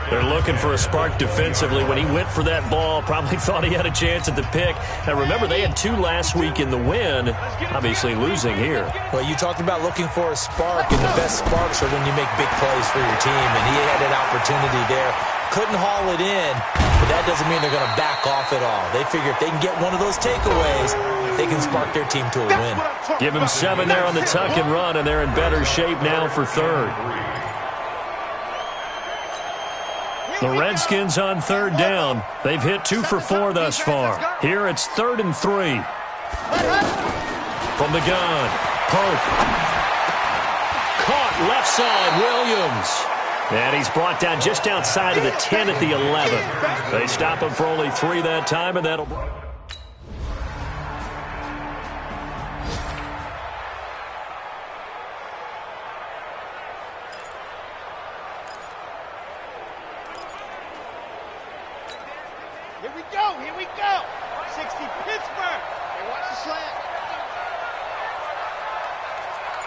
They're looking for a spark defensively. When he went for that ball, probably thought he had a chance at the pick. Now, remember, they had 2 last week in the win. Obviously losing here. Well, you talked about looking for a spark, and the best sparks are when you make big plays for your team, and he had an opportunity there. Couldn't haul it in, but that doesn't mean they're going to back off at all. They figure if they can get one of those takeaways, they can spark their team to a win. Give him 7 there on the tuck and run, and they're in better shape now for 3rd. The Redskins on 3rd down. They've hit 2 for 4 thus far. Here it's 3rd and 3. From the gun, Pope. Caught left side, Williams. And he's brought down just outside of the 10 at the 11. They stop him for only 3 that time, and that'll... Here we go. 60 Pittsburgh. Hey, watch the slant.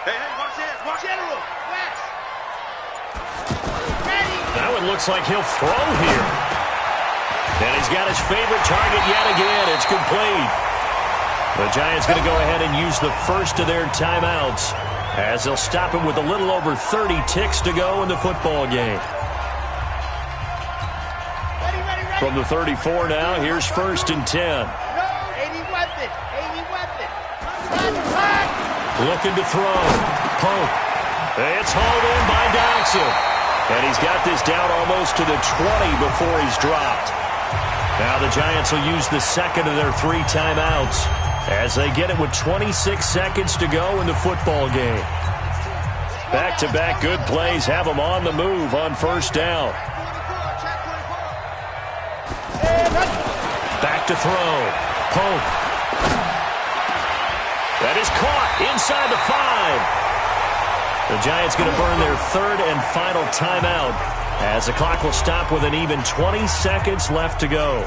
Hey, watch this. Watch General. West. Ready. Now it looks like he'll throw here. And he's got his favorite target yet again. It's complete. The Giants going to go ahead and use the first of their timeouts as they'll stop him with a little over 30 ticks to go in the football game. From the 34 now, here's 1st and 10. 80 weapon. Looking to throw. Pope. It's hauled in by Doctson. And he's got this down almost to the 20 before he's dropped. Now the Giants will use the 2nd of their 3 timeouts as they get it with 26 seconds to go in the football game. Back-to-back good plays have them on the move on first down. Back to throw. Pope. That is caught inside the 5. The Giants going to burn their third and final timeout as the clock will stop with an even 20 seconds left to go.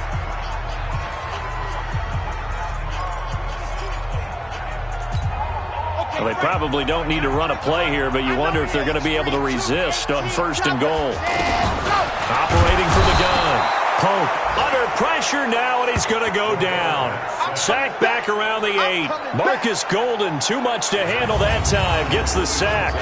Well, they probably don't need to run a play here, but you wonder if they're going to be able to resist on first and goal. Operating from the gun. Pope under pressure now, and he's going to go down. Sack back around the 8. Marcus Golden, too much to handle that time, gets the sack.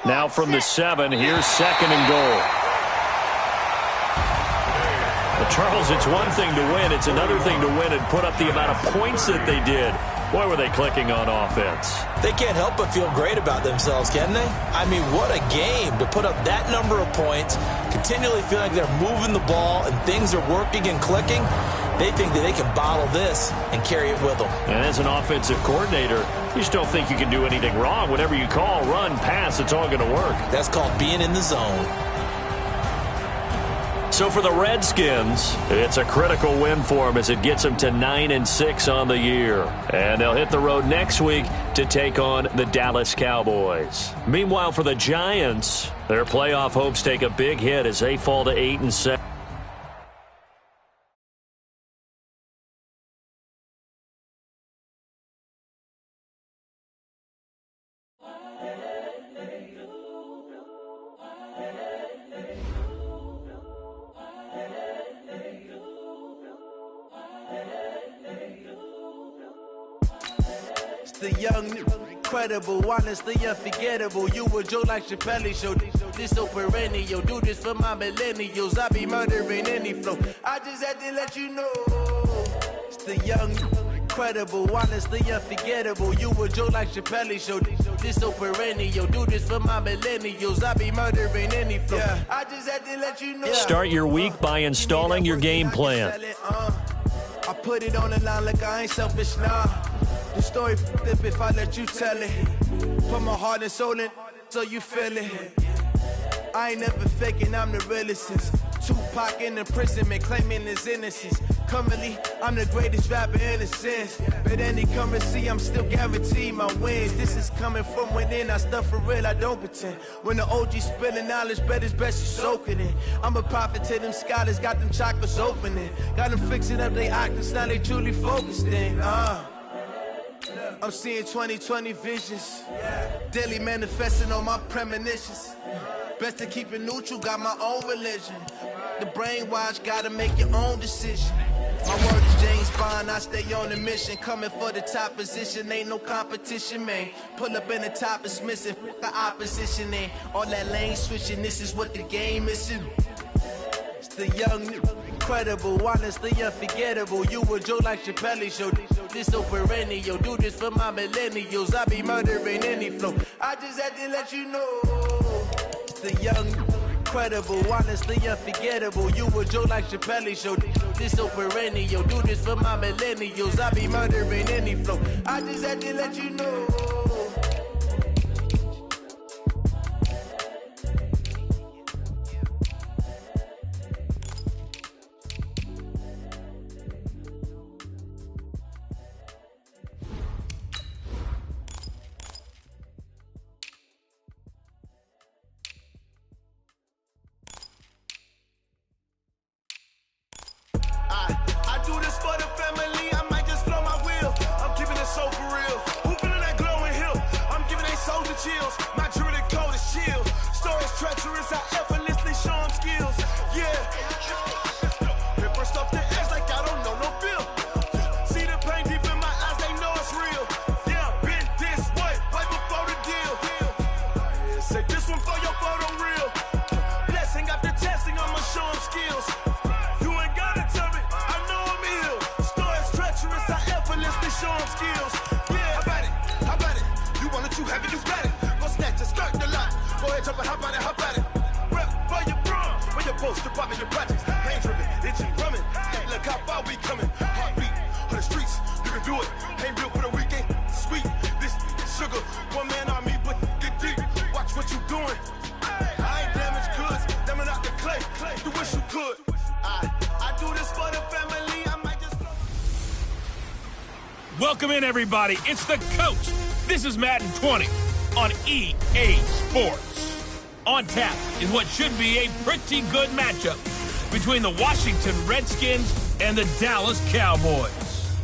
Now from the 7, here's second and goal. Well, Charles, it's one thing to win. It's another thing to win and put up the amount of points that they did. Boy, were they clicking on offense. They can't help but feel great about themselves, can they? I mean, what a game to put up that number of points, continually feeling like they're moving the ball and things are working and clicking. They think that they can bottle this and carry it with them. And as an offensive coordinator, you just don't think you can do anything wrong. Whatever you call, run, pass, it's all going to work. That's called being in the zone. So for the Redskins, it's a critical win for them as it gets them to 9-6 on the year. And they'll hit the road next week to take on the Dallas Cowboys. Meanwhile, for the Giants, their playoff hopes take a big hit as they fall to 8-7. The young, incredible, honestly unforgettable. You a Joe like Chappelle show. This so perennial. Do this for my millennials. I be murdering any flow. I just had to let you know. It's the young, incredible, honestly unforgettable. You a Joe like Chappelle show. This so perennial. Do this for my millennials. I be murdering any flow. I just had to let you know. Start your week by installing your game plan. I put it on the line like I ain't selfish now. The story flip if I let you tell it. Put my heart and soul in so you feel it. I ain't never faking, I'm the realest since Tupac in imprisonment, claiming his innocence. Currently, I'm the greatest rapper in a sense. But any currency, I'm still guaranteed my wins. This is coming from within, I stuff for real, I don't pretend. When the OG spilling knowledge, bet it's best you soak it in. I'm a prophet to them scholars, got them chakras opening. Got them fixing up they octaves, now they truly focused in. I'm seeing 2020 visions. Daily manifesting on my premonitions. Best to keep it neutral, got my own religion. The brainwash, gotta make your own decision. My word is James Bond, I stay on a mission. Coming for the top position, ain't no competition, man. Pull up in the top, it's missing, the opposition ain't. All that lane switching, this is what the game is. It's the young, incredible, honestly unforgettable. You a Joe like Chappelle show. This so perennial. Do this for my millennials. I be murdering any flow. I just had to let you know. It's the young, incredible, honestly unforgettable. You a Joe like Chappelle show. This so perennial. Do this for my millennials. I be murdering any flow. I just had to let you know. I do this for the family, I might just blow my wheel. I'm keeping it so for real. Who feeling that glowing hill? I'm giving they souls the chills. My jewelry cold is chill. Stories treacherous, I effortlessly show them skills. Yeah. Paper stuff the edge like I don't know no bill. See the pain deep in my eyes, they know it's real. Yeah, been this way, right before the deal. Say this one for your photo reel. Blessing after testing, I'ma show them skills. Hop at it. Rep for your bro. For your post, your pop, your projects. Pain driven, itching, drumming. Look how far we coming. Heartbeat on the streets. You can do it. Ain't built for the weekend. Sweet. This sugar. One man on me, but get deep. Watch what you doing. I ain't damaged goods. Damn it out the clay. You wish you could. I do this for the family. I might just. Welcome in, everybody. It's the coach. This is Madden 20 on EA Sports. On tap is what should be a pretty good matchup between the Washington Redskins and the Dallas Cowboys.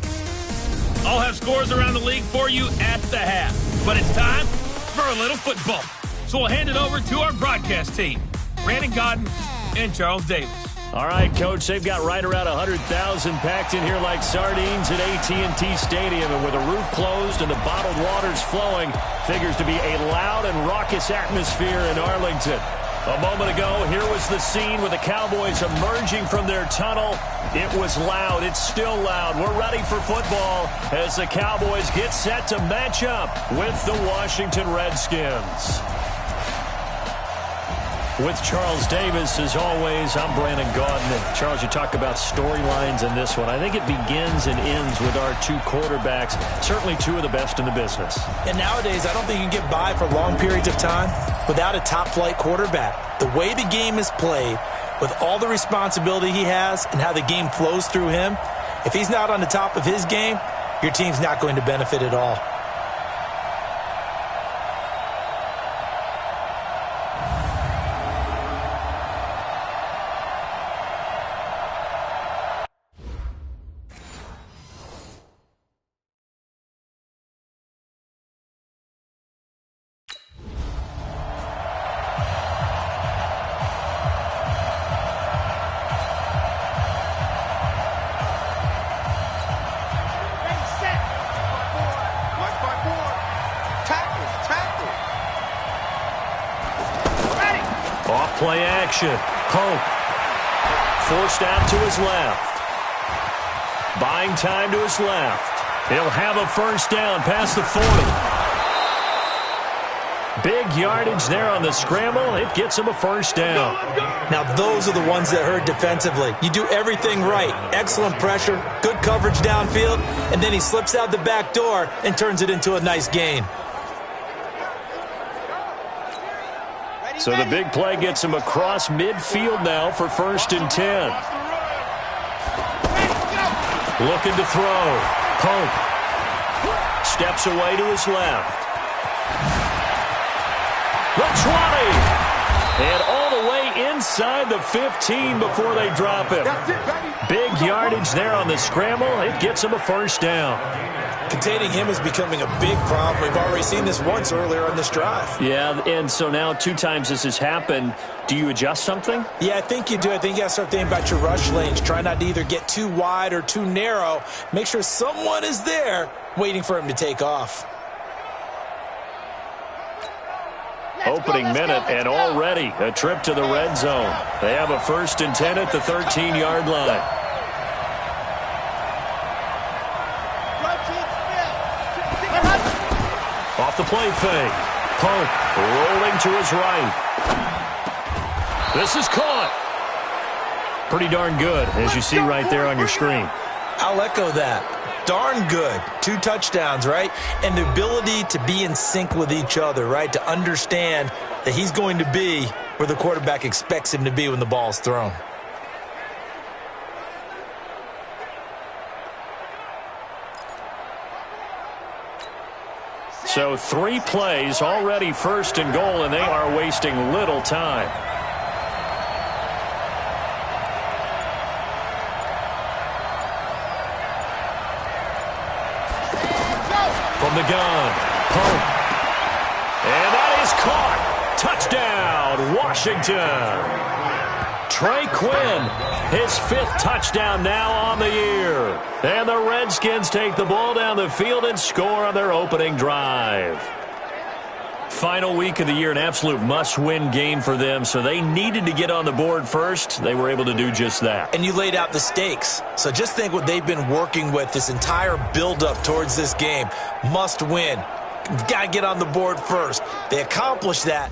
I'll have scores around the league for you at the half, but it's time for a little football. So we'll hand it over to our broadcast team, Brandon Godden and Charles Davis. All right, Coach, they've got right around 100,000 packed in here like sardines at AT&T Stadium, and with the roof closed and the bottled waters flowing, figures to be a loud and raucous atmosphere in Arlington. A moment ago, here was the scene with the Cowboys emerging from their tunnel. It was loud. It's still loud. We're ready for football as the Cowboys get set to match up with the Washington Redskins. With Charles Davis, as always, I'm Brandon Godden. And Charles, you talk about storylines in this one. I think it begins and ends with our two quarterbacks, certainly two of the best in the business. And nowadays, I don't think you can get by for long periods of time without a top-flight quarterback. The way the game is played, with all the responsibility he has and how the game flows through him, if he's not on the top of his game, your team's not going to benefit at all. Play action. Pope. Forced out to his left. Buying time to his left. He'll have a first down past the 40. Big yardage there on the scramble. It gets him a first down. Now, those are the ones that hurt defensively. You do everything right. Excellent pressure, good coverage downfield, and then he slips out the back door and turns it into a nice gain. So the big play gets him across midfield now for 1st and 10. Looking to throw. Pope steps away to his left. The 20. And all the way inside the 15 before they drop him. Big yardage there on the scramble. It gets him a first down. Containing him is becoming a big problem. We've already seen this once earlier on this drive. Yeah, and so now 2 times this has happened. Do you adjust something? Yeah, I think you do. I think you got to start thinking about your rush lanes. Try not to either get too wide or too narrow. Make sure someone is there waiting for him to take off. Opening minute, and already a trip to the red zone. They have a 1st and 10 at the 13-yard line. Off the play fake. Pope rolling to his right. This is caught. Pretty darn good, as you see right there on your screen. I'll echo that. Darn good. 2 touchdowns, right? And the ability to be in sync with each other, right? To understand that he's going to be where the quarterback expects him to be when the ball is thrown. So 3 plays, already 1st and goal, and they are wasting little time. From the gun, Pope. And that is caught. Touchdown, Washington. Trey Quinn, his 5th touchdown now on the year. And the Redskins take the ball down the field and score on their opening drive. Final week of the year, an absolute must-win game for them, so they needed to get on the board first. They were able to do just that. And you laid out the stakes. So just think what they've been working with this entire build-up towards this game. Must win. Got to get on the board first. They accomplished that.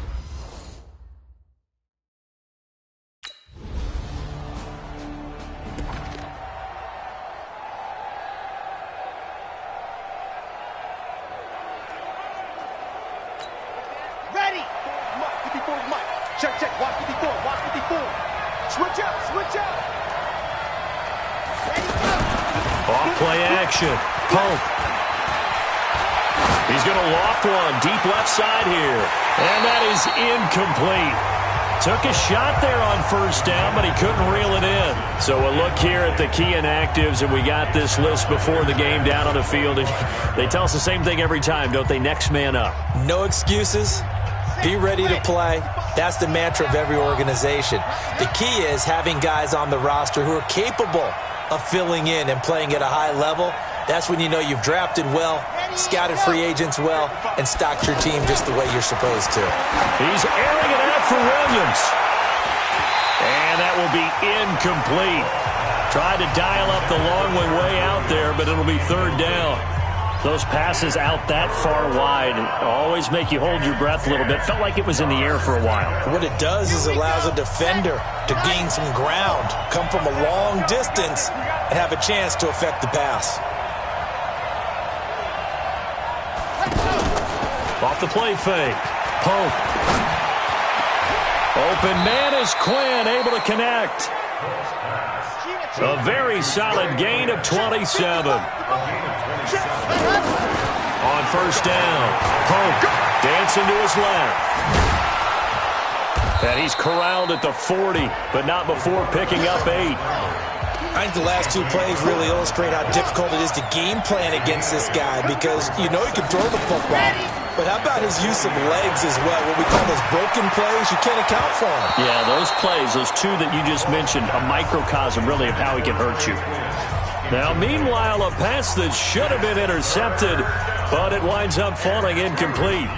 Watch 54, watch 54. Switch out, switch out. Off play action. Pope. He's going to loft one deep left side here. And that is incomplete. Took a shot there on first down, but he couldn't reel it in. So a look here at the key inactives, and we got this list before the game down on the field. And they tell us the same thing every time, don't they? Next man up. No excuses. Be ready to play. That's the mantra of every organization. The key is having guys on the roster who are capable of filling in and playing at a high level. That's when you know you've drafted well, scouted free agents well, and stocked your team just the way you're supposed to. He's airing it out for Williams. And that will be incomplete. Tried to dial up the long way out there, but it'll be third down. Those passes out that far wide always make you hold your breath a little bit. Felt like it was in the air for a while. What it does is it allows a defender to gain some ground, come from a long distance, and have a chance to affect the pass. Off the play fake. Pope. Open man is Quinn, able to connect. A very solid gain of 27. On first down, Pope dancing to his left. And he's corralled at the 40, but not before picking up 8. I think the last two plays really illustrate how difficult it is to game plan against this guy because you know he can throw the football. But how about his use of legs as well? What we call those broken plays, you can't account for them. Yeah, those plays, those two that you just mentioned, a microcosm really of how he can hurt you. Now, meanwhile, a pass that should have been intercepted, but it winds up falling incomplete.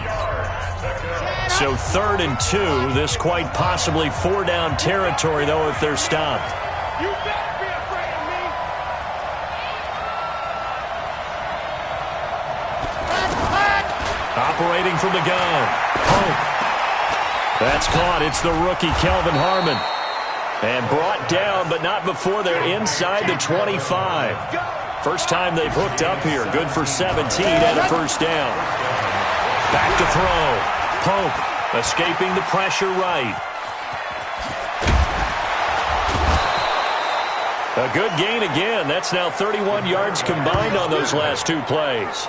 So 3rd and 2, this quite possibly 4-down territory, though, if they're stopped. You better be afraid of me. Operating from the gun. Pope. That's caught. It's the rookie, Kelvin Harmon. And brought down, but not before they're inside the 25. First time they've hooked up here. Good for 17 and a first down. Back to throw. Pope escaping the pressure right. A good gain again. That's now 31 yards combined on those last two plays.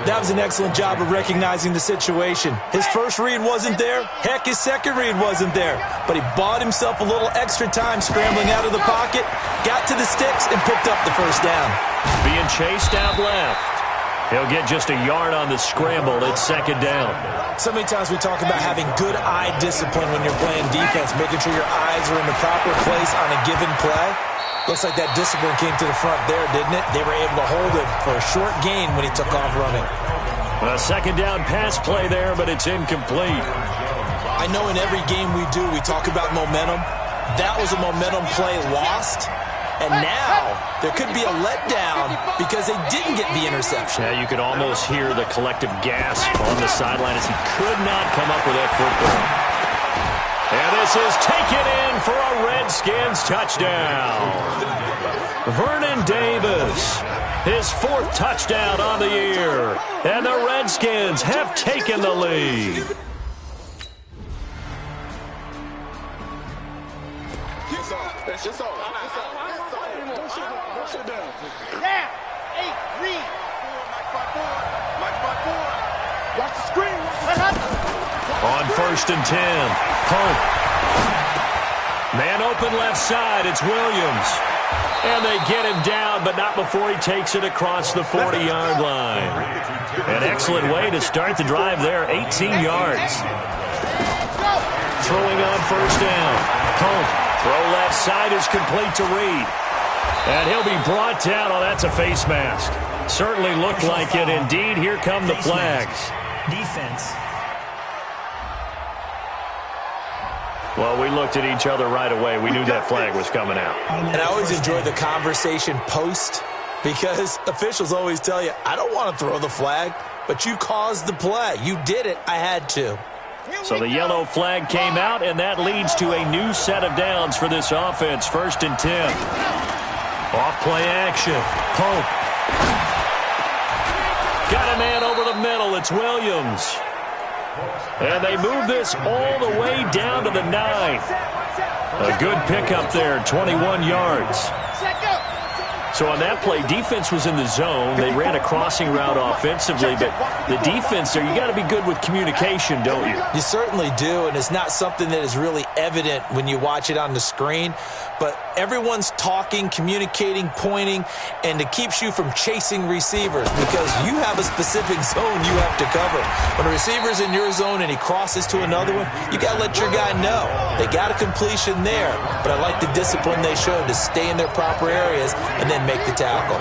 That was an excellent job of recognizing the situation. His first read wasn't there. Heck, his second read wasn't there. But he bought himself a little extra time scrambling out of the pocket, got to the sticks, and picked up the first down. Being chased out left. He'll get just a yard on the scramble. It's second down. So many times we talk about having good eye discipline when you're playing defense, making sure your eyes are in the proper place on a given play. Looks like that discipline came to the front there, didn't it? They were able to hold him for a short gain when he took off running. A second down pass play there, but it's incomplete. I know in every game we do, we talk about momentum. That was a momentum play lost. And now there could be a letdown because they didn't get the interception. Yeah, you could almost hear the collective gasp on the sideline as he could not come up with that football. And this is taken in for a Redskins touchdown. Vernon Davis, his 4th touchdown on the year. And the Redskins have taken the lead. Yeah. 8, read. Mike 5-4. Watch the screen. On 1st and 10, Pope. Man open left side, it's Williams. And they get him down, but not before he takes it across the 40-yard line. An excellent way to start the drive there, 18 yards. Throwing on 1st down, Pope. Throw left side is complete to Reed. And he'll be brought down. Oh, that's a face mask. Certainly looked like it. Indeed, here come the flags. Defense. Well, we looked at each other right away. We knew that flag was coming out. And I always enjoy the conversation post because officials always tell you, I don't want to throw the flag, but you caused the play. You did it. I had to. So the yellow flag came out, and that leads to a new set of downs for this offense. 1st and 10. Off play action. Pope. Got a man over the middle. It's Williams. And they move this all the way down to the 9. A good pickup there, 21 yards. So on that play, defense was in the zone. They ran a crossing route offensively, but the defense there, you got to be good with communication, don't you? You certainly do, and it's not something that is really evident when you watch it on the screen. But everyone's talking, communicating, pointing, and it keeps you from chasing receivers because you have a specific zone you have to cover. When a receiver's in your zone and he crosses to another one, you got to let your guy know. They got a completion there, but I like the discipline they showed to stay in their proper areas and then make the tackle.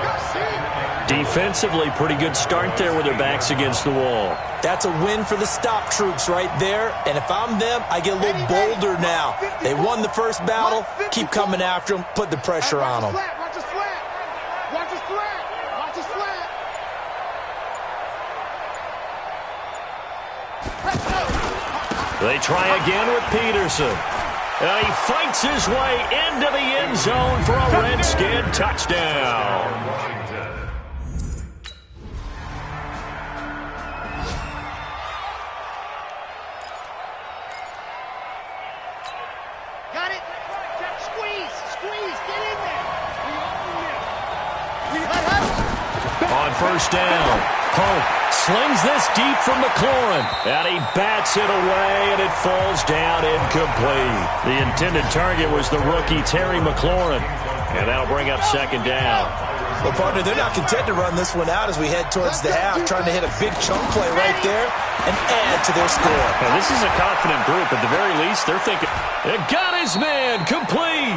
Defensively, pretty good start there with their backs against the wall. That's a win for the stop troops right there. And if I'm them, I get a little bolder now. They won the first battle. Keep coming after them. Put the pressure on them. Watch the slant. Watch the slant. Watch the slant. They try again with Peterson. And he fights his way into the end zone for a Redskin touchdown. Got it. Squeeze. Squeeze. Get in there. On first down, Pope slings this deep from McLaurin, and he bats it away, and it falls down incomplete. The intended target was the rookie Terry McLaurin, and that'll bring up second down. Well, partner, they're not content to run this one out as we head towards the half, trying to hit a big chunk play right there and add to their score. Now, this is a confident group. At the very least, they're thinking, it got his man, complete.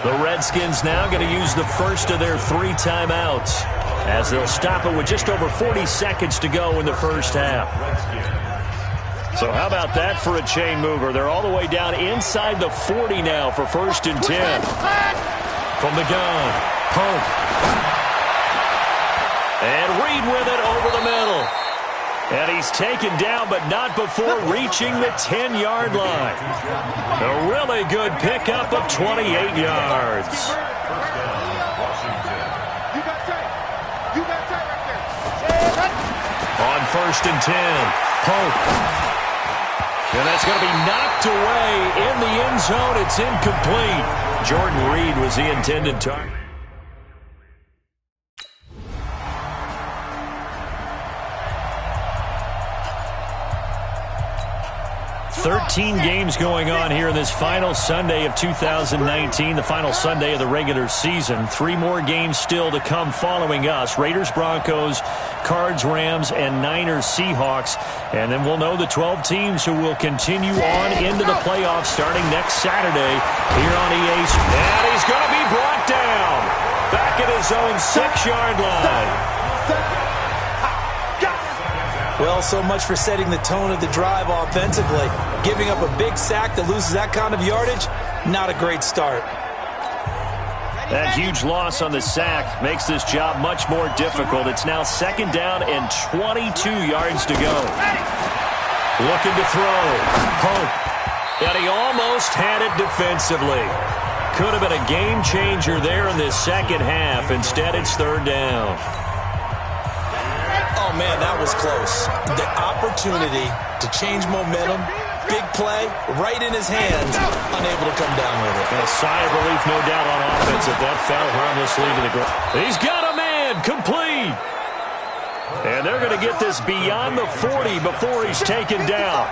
The Redskins now going to use the first of their 3 timeouts as they'll stop it with just over 40 seconds to go in the first half. So how about that for a chain mover? They're all the way down inside the 40 now for 1st and 10. From the gun, Pope. And Reed with it over the middle. And he's taken down, but not before reaching the 10-yard line. A really good pickup of 28 yards. On 1st and 10, Pope. And that's going to be knocked away in the end zone. It's incomplete. Jordan Reed was the intended target. 13 games going on here in this final Sunday of 2019, the final Sunday of the regular season. 3 more games still to come following us. Raiders, Broncos, Cards, Rams, and Niners, Seahawks. And then we'll know the 12 teams who will continue on into the playoffs starting next Saturday here on EA. And he's going to be brought down back at his own 6-yard line. Well, so much for setting the tone of the drive offensively. Giving up a big sack that loses that kind of yardage, not a great start. That huge loss on the sack makes this job much more difficult. It's now 2nd down and 22 yards to go. Looking to throw. Pope. And he almost had it defensively. Could have been a game changer there in this second half. Instead, it's 3rd down. Oh, man, that was close. The opportunity to change momentum, big play, right in his hands, unable to come down with it. And a sigh of relief, no doubt, on offense if that fell harmlessly to the ground. He's got a man, complete. And they're going to get this beyond the 40 before he's taken down.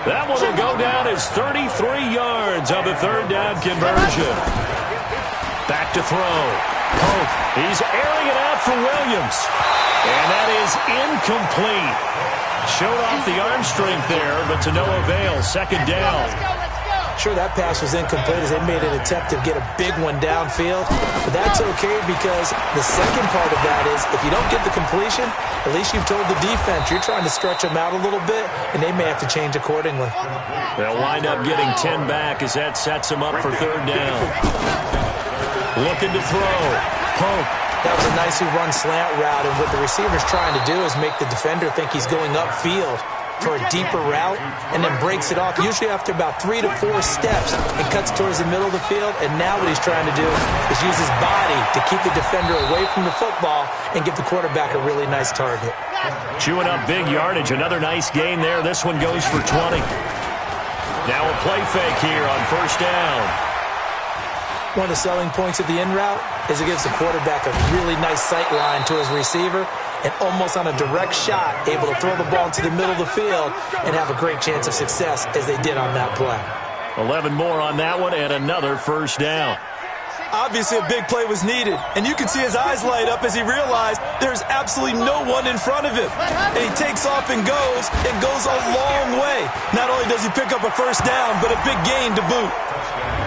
That one will go down as 33 yards on the 3rd down conversion. Back to throw. Pope, he's airing it out for Williams. And that is incomplete. Showed off the arm strength there, but to no avail. 2nd down. Sure, that pass was incomplete as they made an attempt to get a big one downfield. But that's okay because the second part of that is if you don't get the completion, at least you've told the defense you're trying to stretch them out a little bit, and they may have to change accordingly. They'll wind up getting 10 back as that sets them up for 3rd down. Looking to throw. Pope. That was a nicely run slant route, and what the receiver's trying to do is make the defender think he's going upfield. for a deeper route and then breaks it off, usually after about 3 to 4 steps, and cuts towards the middle of the field. And now what he's trying to do is use his body to keep the defender away from the football and give the quarterback a really nice target. Chewing up big yardage. Another nice gain there. This one goes for 20. Now a play fake here on first down. One of the selling points of the in route is it gives the quarterback a really nice sight line to his receiver and almost on a direct shot able to throw the ball into the middle of the field and have a great chance of success as they did on that play. 11 more on that one and another first down. Obviously, a big play was needed, and you can see his eyes light up as he realized there's absolutely no one in front of him. And he takes off and goes a long way. Not only does he pick up a first down, but a big gain to boot.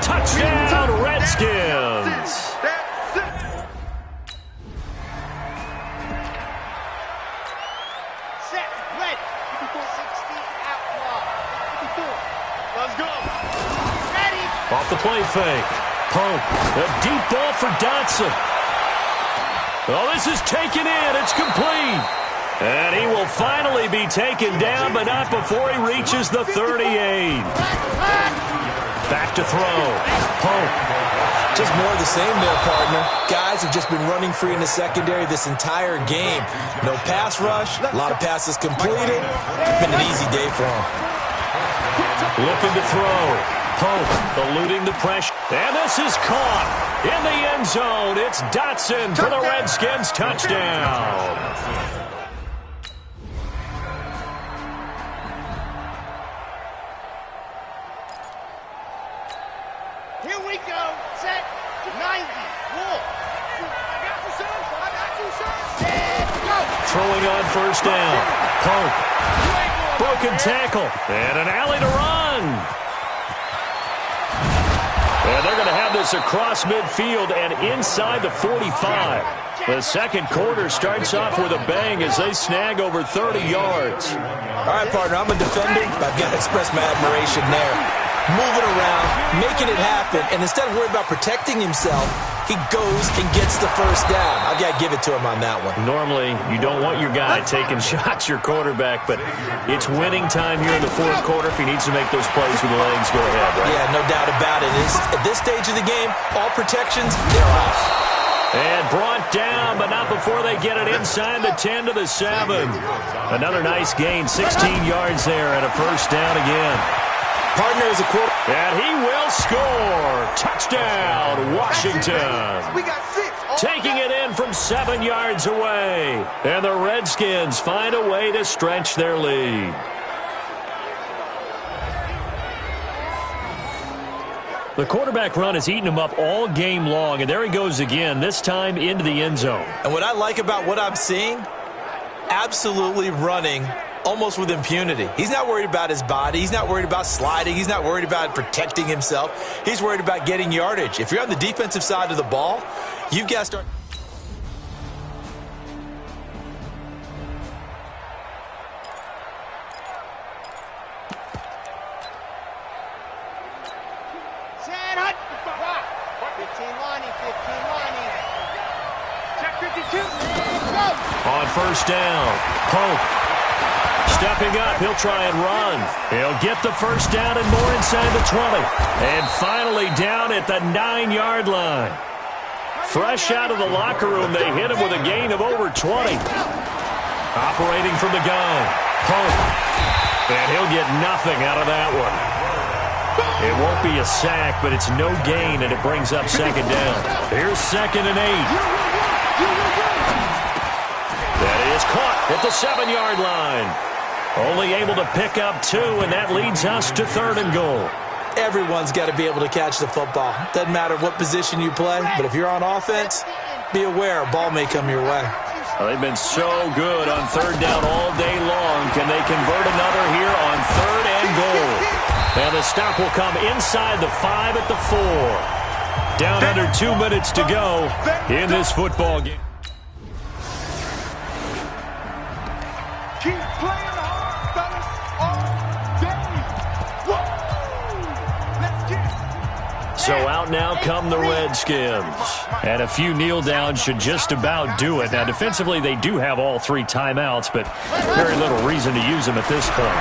Touchdown, Redskins! Set, ready. 60 out wide. Let's go. Ready. Off the play fake. Pope, a deep ball for Dotson. Oh, this is taken in. It's complete. And he will finally be taken down, but not before he reaches the 38. Back to throw. Pope. Just more of the same there, partner. Guys have just been running free in the secondary this entire game. No pass rush, a lot of passes completed. It's been an easy day for him. Looking to throw. Pope eluding the pressure. And this is caught in the end zone. It's Dotson for the Redskins touchdown. Here we go. Set. 90. Wolf. I got you, sir. I got you, sir. Set. Go. Throwing on first down. Pope. Broken tackle. And an alley to run. And they're going to have this across midfield and inside the 45. The second quarter starts off with a bang as they snag over 30 yards. All right, partner, I'm a defender. I've got to express my admiration there. Moving around, making it happen, and instead of worrying about protecting himself, he goes and gets the first down. I've got to give it to him on that one. Normally, you don't want your guy taking shots, your quarterback, but it's winning time here in the fourth quarter. If he needs to make those plays with the legs, go ahead, right? Yeah, no doubt about it. At this stage of the game, all protections, they're off. And brought down, but not before they get it inside the 10 to the 7. Another nice gain, 16 yards there, and a first down again. Partner is a quarter. And he will score. Touchdown, Washington. We got 6. Taking it in from 7 yards away. And the Redskins find a way to stretch their lead. The quarterback run has eaten him up all game long, and there he goes again, this time into the end zone. And what I like about what I'm seeing, absolutely running almost with impunity. He's not worried about his body. He's not worried about sliding. He's not worried about protecting himself. He's worried about getting yardage. If you're on the defensive side of the ball, you've got to start. Set, hut. 15 lining, 15 lining. Check 52. Go. On first down, Pope. Stepping up, he'll try and run. He'll get the first down and more inside the 20. And finally down at the 9-yard line. Fresh out of the locker room, they hit him with a gain of over 20. Operating from the gun, Pope. And he'll get nothing out of that one. It won't be a sack, but it's no gain, and it brings up second down. Here's 2nd and 8. That is caught at the 7-yard line. Only able to pick up 2, and that leads us to 3rd and goal. Everyone's got to be able to catch the football. Doesn't matter what position you play, but if you're on offense, be aware a ball may come your way. Well, they've been so good on 3rd down all day long. Can they convert another here on 3rd and goal? And the stop will come inside the 5 at the 4. Down under 2 minutes to go in this football game. Keep playing hard, fellas, all day. Whoa! Let's get it. So out now come the Redskins. And a few kneel downs should just about do it. Now, defensively, they do have all 3 timeouts, but very little reason to use them at this point.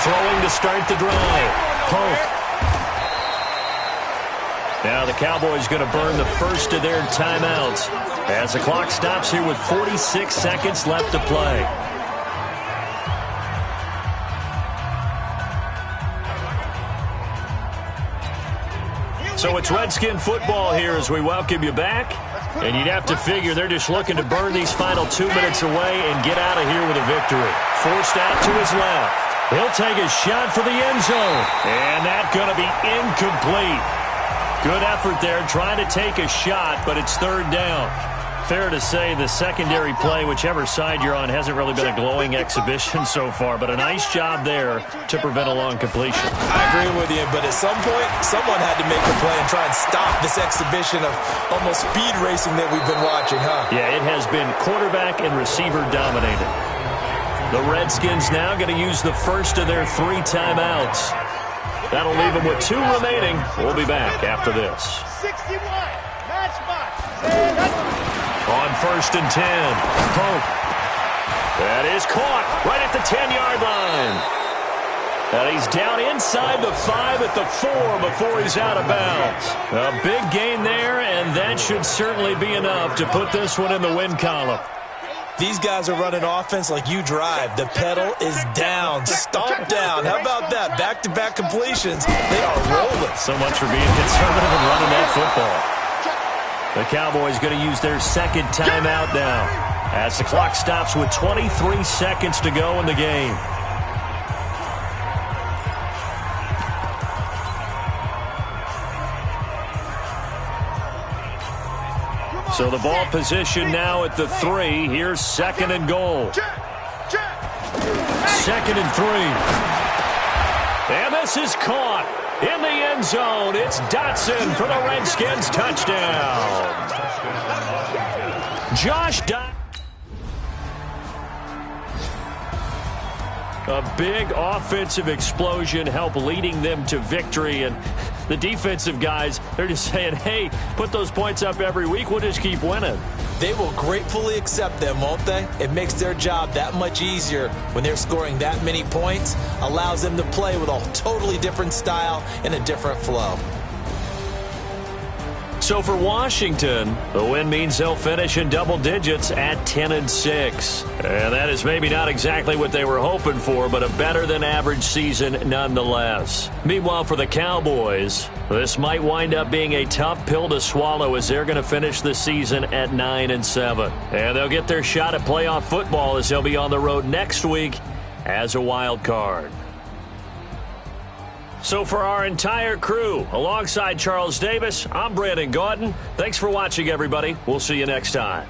Throwing to start the drive. Pope. Now the Cowboys going to burn the first of their timeouts as the clock stops here with 46 seconds left to play. So it's Redskin football here as we welcome you back. And you'd have to figure they're just looking to burn these final 2 minutes away and get out of here with a victory. Forced out to his left. He'll take a shot for the end zone. And that's going to be incomplete. Good effort there trying to take a shot, but it's 3rd down. Fair to say the secondary play, whichever side you're on, hasn't really been a glowing exhibition so far, but a nice job there to prevent a long completion. I agree with you, but at some point, someone had to make a play and try and stop this exhibition of almost speed racing that we've been watching, huh? Yeah, it has been quarterback and receiver dominated. The Redskins now going to use the first of their 3 timeouts. That'll leave them with 2 remaining. We'll be back after this. 61, matchbox. On 1st and 10, Pope. That is caught right at the 10-yard line. And he's down inside the 5 at the 4 before he's out of bounds. A big gain there, and that should certainly be enough to put this one in the win column. These guys are running offense like you drive. The pedal is down, stomp down. How about that? Back-to-back completions. They are rolling. So much for being conservative and running that football. The Cowboys going to use their 2nd timeout now as the clock stops with 23 seconds to go in the game. So the ball position now at the 3. Here's 2nd and goal. 2nd and 3. And this is caught in the end zone. It's Dotson for the Redskins touchdown. Josh Dotson. A big offensive explosion helped leading them to victory. And the defensive guys, they're just saying, hey, put those points up every week. We'll just keep winning. They will gratefully accept them, won't they? It makes their job that much easier when they're scoring that many points. Allows them to play with a totally different style and a different flow. So for Washington, the win means they'll finish in double digits at 10-6. And that is maybe not exactly what they were hoping for, but a better-than-average season nonetheless. Meanwhile, for the Cowboys, this might wind up being a tough pill to swallow as they're going to finish the season at 9-7. And they'll get their shot at playoff football as they'll be on the road next week as a wild card. So for our entire crew, alongside Charles Davis, I'm Brandon Gaudin. Thanks for watching, everybody. We'll see you next time.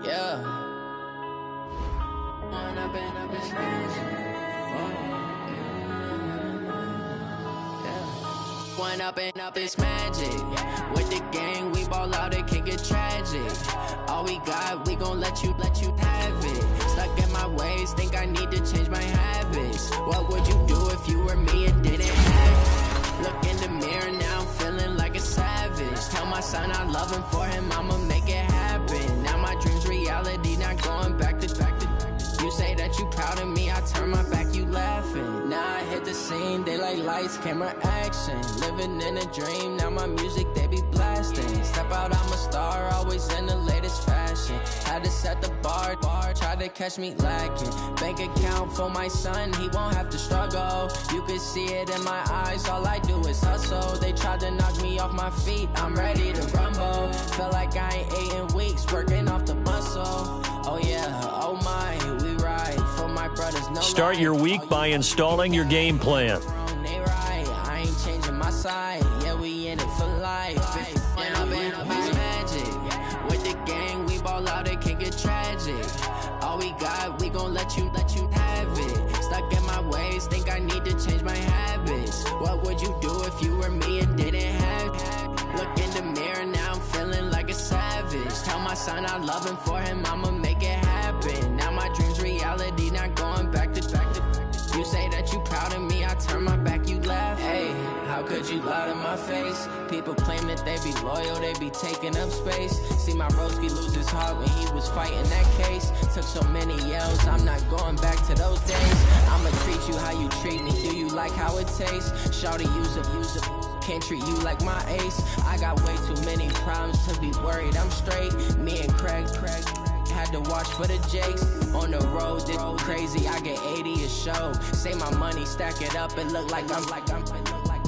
Yeah. One up and up is magic. With the gang, we ball out, it can get tragic. All we got, we gon' let you have it. Stuck in my ways, think I need to change my habits. What would you do if you were me and didn't have it? Look in the mirror, now I'm feeling like a savage. Tell my son I love him, for him I'ma make it happen. Now my dream's reality, not going back to. You say that you proud of me, I turn my back, you laughing. Now I hit the scene, they like lights, camera, action. Living in a dream, now my music, they be blasting. Step out, I'm a star, always in the latest fashion. Had to set the bar, tried to catch me lacking. Bank account for my son, he won't have to struggle. You can see it in my eyes, all I do is hustle. They tried to knock me off my feet, I'm ready to rumble. Feel like I ain't ate in weeks, working off the muscle. Oh yeah, oh my, we ride for my brothers. No Start your week by installing your game plan. They right, I ain't changing my side. Yeah, we in it for life. Up and up is magic. With the gang, we ball out, it can get tragic. All we got, we gon' let you have it. Stuck in my ways, think I need to change my habits. What would you do if you were me and didn't have it? sign, I'm loving for him, I'ma make it happen. Now my dream's reality, not going back to. You say that you proud of me, I turn my back, you laugh. Hey, how could you lie to my face? People claim that they be loyal, they be taking up space. See my broski lose his heart when he was fighting that case. Took so many yells, I'm not going back to those days. I'ma treat you how you treat me, do you like how it tastes? Shawty, use up, can't treat you like my ace. I got way too many problems to be worried, I'm straight. Me and Craig had to watch for the Jakes. On the road, this crazy, I get 80 a show. Say my money, stack it up, it look like I'm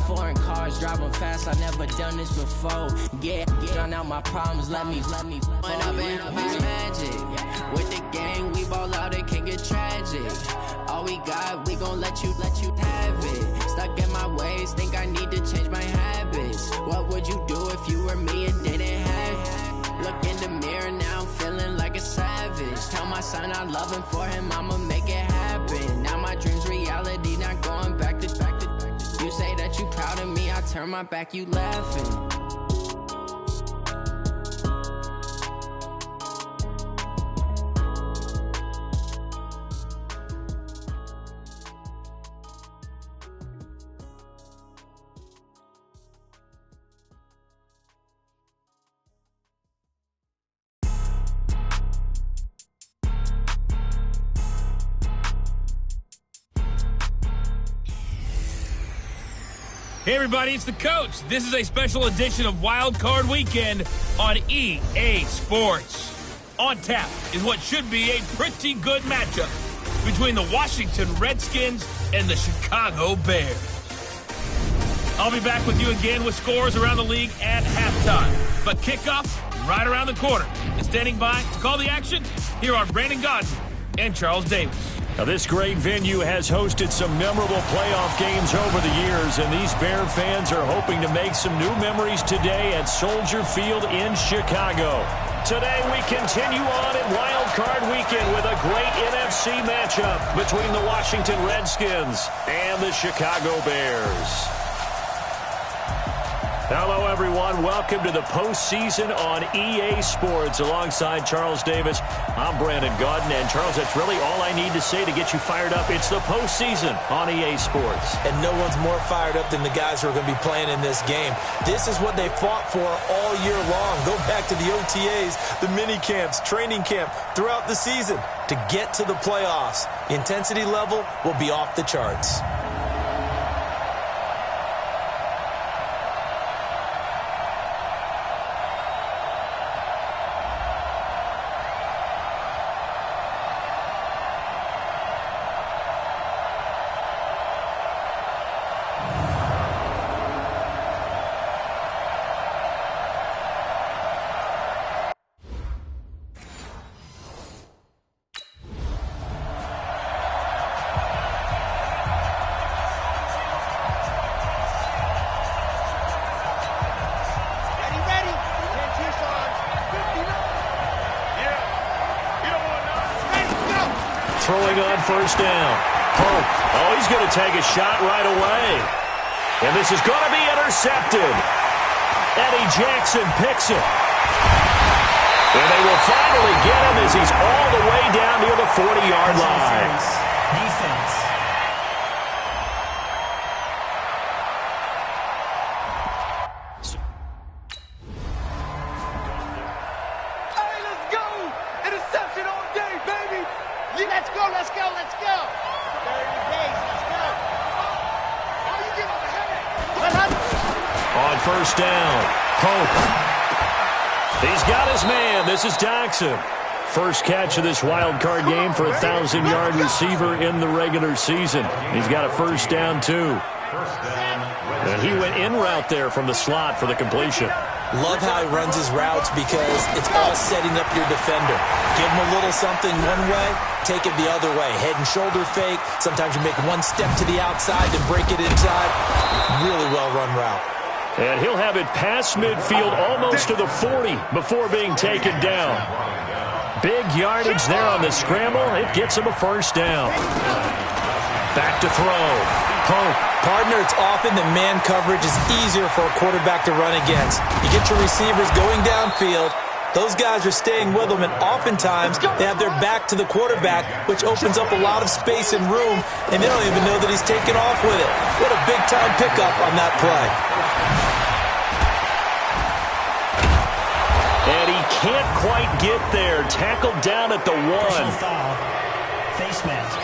foreign cars, driving fast, I never done this before. Yeah, drown out my problems, let me When up and it's magic. With the gang, we ball out, it can get tragic. All we got, we gon' let you have it. Stuck in my ways, think I need to change my habits. What would you do if you were me and didn't have it? Look in the mirror now, I'm feeling like a savage. Tell my son I love him, for him I'ma make it happen. Now my dream's reality, not going back to. You say that you proud of me, I turn my back, you laughing. Hey everybody, it's the coach. This is a special edition of Wild Card Weekend on EA Sports. On tap is what should be a pretty good matchup between the Washington Redskins and the Chicago Bears. I'll be back with you again with scores around the league at halftime. But kickoff right around the corner. And standing by to call the action, here are Brandon Godden and Charles Davis. Now, this great venue has hosted some memorable playoff games over the years, and these Bear fans are hoping to make some new memories today at Soldier Field in Chicago. Today, we continue on in Wild Card Weekend with a great NFC matchup between the Washington Redskins and the Chicago Bears. Hello, everyone. Welcome to the postseason on EA Sports. Alongside Charles Davis, I'm Brandon Godden. And, Charles, that's really all I need to say to get you fired up. It's the postseason on EA Sports. And no one's more fired up than the guys who are going to be playing in this game. This is what they fought for all year long. Go back to the OTAs, the mini camps, training camp, throughout the season to get to the playoffs. The intensity level will be off the charts. Throwing on first down. Pope. Oh, he's going to take a shot right away. And this is going to be intercepted. Eddie Jackson picks it. And they will finally get him as he's all the way down near the 40-yard line. Defense. Hey, let's go! Interception all day, baby! Let's go, let's go, let's go! 30 days, let's go! Oh, you give him a headache! On first down, Pope. He's got his man. This is Jackson. First catch of this wild card game for a 1,000-yard receiver in the regular season. He's got a first down, too. And he went in route there from the slot for the completion. Love how he runs his routes because it's all setting up your defender. Give him a little something one way, take it the other way. Head and shoulder fake. Sometimes you make one step to the outside and break it inside. Really well-run route. And he'll have it past midfield almost to the 40 before being taken down. Big yardage there on the scramble. It gets him a first down. Back to throw. Pope. Partner, it's often that man coverage is easier for a quarterback to run against. You get your receivers going downfield, Those guys are staying with them, and oftentimes they have their back to the quarterback, which opens up a lot of space and room, and they don't even know that he's taking off with it. What a big-time pickup on that play. And he can't quite get there. Tackled down at the 1. Personal foul. Face mask.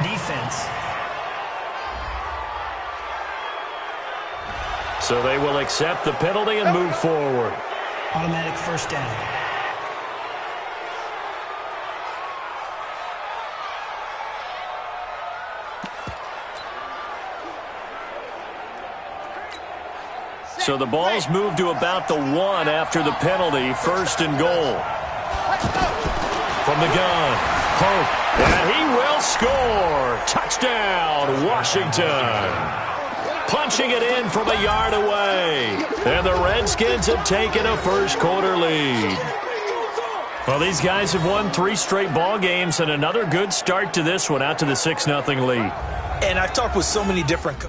Defense. So they will accept the penalty and move forward. Automatic first down. So the ball's moved to about the 1 after the penalty. First and goal. From the gun, Pope, and he will score. Touchdown, Washington. Punching it in from a yard away. And the Redskins have taken a first-quarter lead. Well, these guys have won 3 straight ball games, and another good start to this one, out to the 6-0 lead. And I've talked with so many different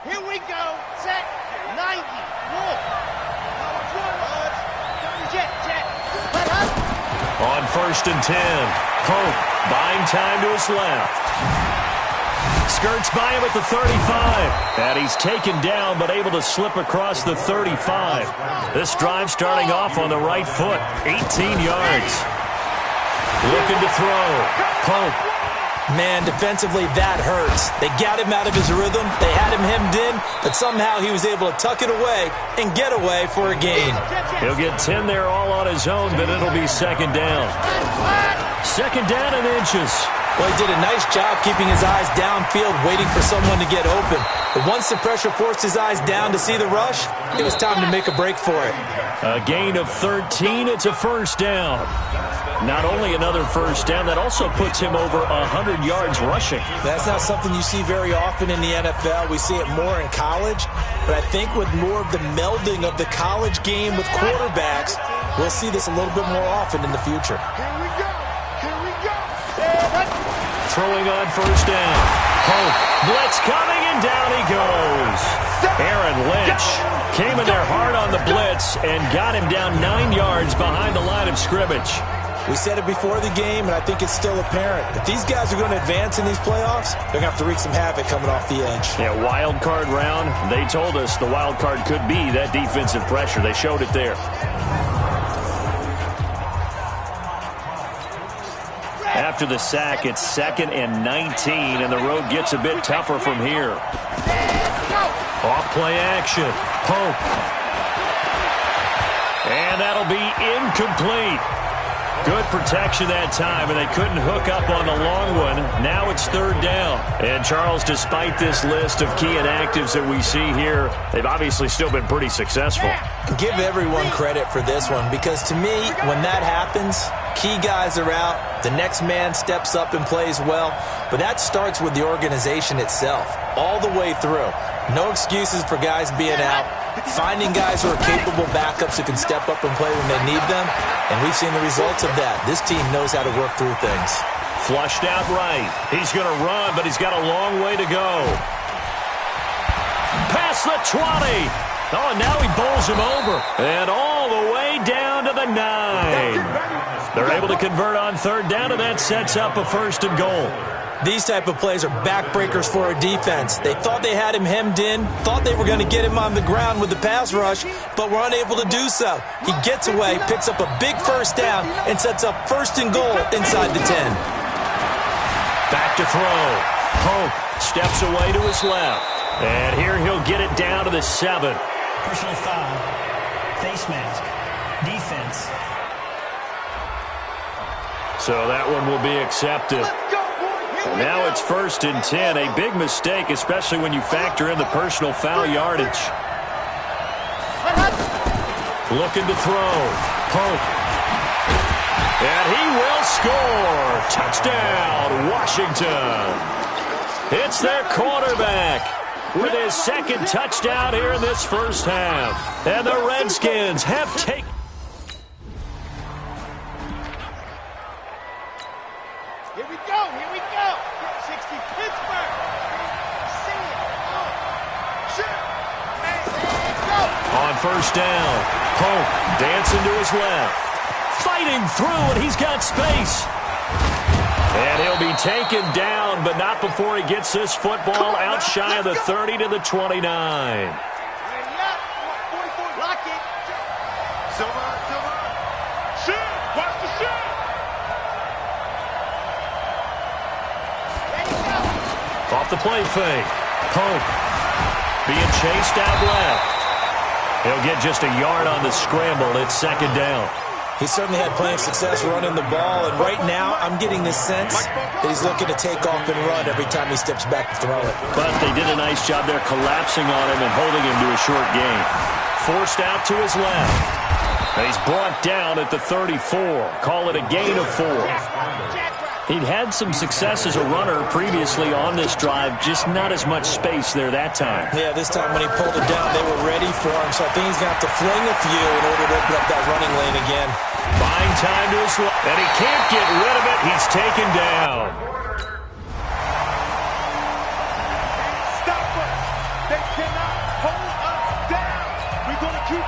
Here we go. Set. 90. Roll. Jet. Let up. On first and 10, Pope buying time to his left. Skirts by him at the 35. And he's taken down but able to slip across the 35. This drive starting off on the right foot. 18 yards. Looking to throw. Pope. Man, defensively, that hurts. They got him out of his rhythm. They had him hemmed in, but somehow he was able to tuck it away and get away for a gain. He'll get 10 there all on his own, but it'll be second down. Second down and inches. Well, he did a nice job keeping his eyes downfield, waiting for someone to get open. But once the pressure forced his eyes down to see the rush, it was time to make a break for it. A gain of 13. It's a first down. Not only another first down, that also puts him over 100 yards rushing. That's not something you see very often in the NFL. We see it more in college. But I think with more of the melding of the college game with quarterbacks, we'll see this a little bit more often in the future. Here we go. Throwing on first down. Pope. Blitz coming, and down he goes. Aaron Lynch came in there hard on the blitz and got him down 9 yards behind the line of scrimmage. We said it before the game, and I think it's still apparent. If these guys are going to advance in these playoffs, they're going to have to wreak some havoc coming off the edge. Yeah, wild card round. They told us the wild card could be that defensive pressure. They showed it there. After the sack, it's 2nd and 19, and the road gets a bit tougher from here. Off play action. Pope. And that'll be incomplete. Good protection that time, and they couldn't hook up on the long one. Now it's third down. And, Charles, despite this list of key inactives that we see here, they've obviously still been pretty successful. Give everyone credit for this one, because to me, when that happens, key guys are out, the next man steps up and plays well, but that starts with the organization itself, all the way through. No excuses for guys being out. Finding guys who are capable backups who can step up and play when they need them, and we've seen the results of that. This team knows how to work through things. Flushed out right. He's going to run, but he's got a long way to go. Past the 20. Oh, and now he bowls him over. And all the way down to the 9. They're able to convert on third down, and that sets up a first and goal. These type of plays are backbreakers for a defense. They thought they had him hemmed in, thought they were going to get him on the ground with the pass rush, but were unable to do so. He gets away, picks up a big first down, and sets up first and goal inside the 10. Back to throw. Pope steps away to his left. And here he'll get it down to the 7. Personal foul. Face mask. Defense. So that one will be accepted. Now it's first and 10. A big mistake, especially when you factor in the personal foul yardage. Looking to throw. Pope. And he will score. Touchdown, Washington. It's their quarterback with his second touchdown here in this first half. And the Redskins have taken... Here we go. 60 Pittsburgh. See it. On first down, Pope dancing to his left. Fighting through, and he's got space. And he'll be taken down, but not before he gets this football out shy of the 30 to the 29. Off the play fake. Pope being chased out left. He'll get just a yard on the scramble. It's second down. He certainly had plenty of success running the ball, and right now I'm getting this sense that he's looking to take off and run every time he steps back to throw it. But they did a nice job there collapsing on him and holding him to a short gain. Forced out to his left. And he's brought down at the 34. Call it a gain of 4. He'd had some success as a runner previously on this drive, just not as much space there that time. Yeah, this time when he pulled it down, they were ready for him, so I think he's going to have to fling a few in order to open up that running lane again. Buying time to his left, and he can't get rid of it. He's taken down.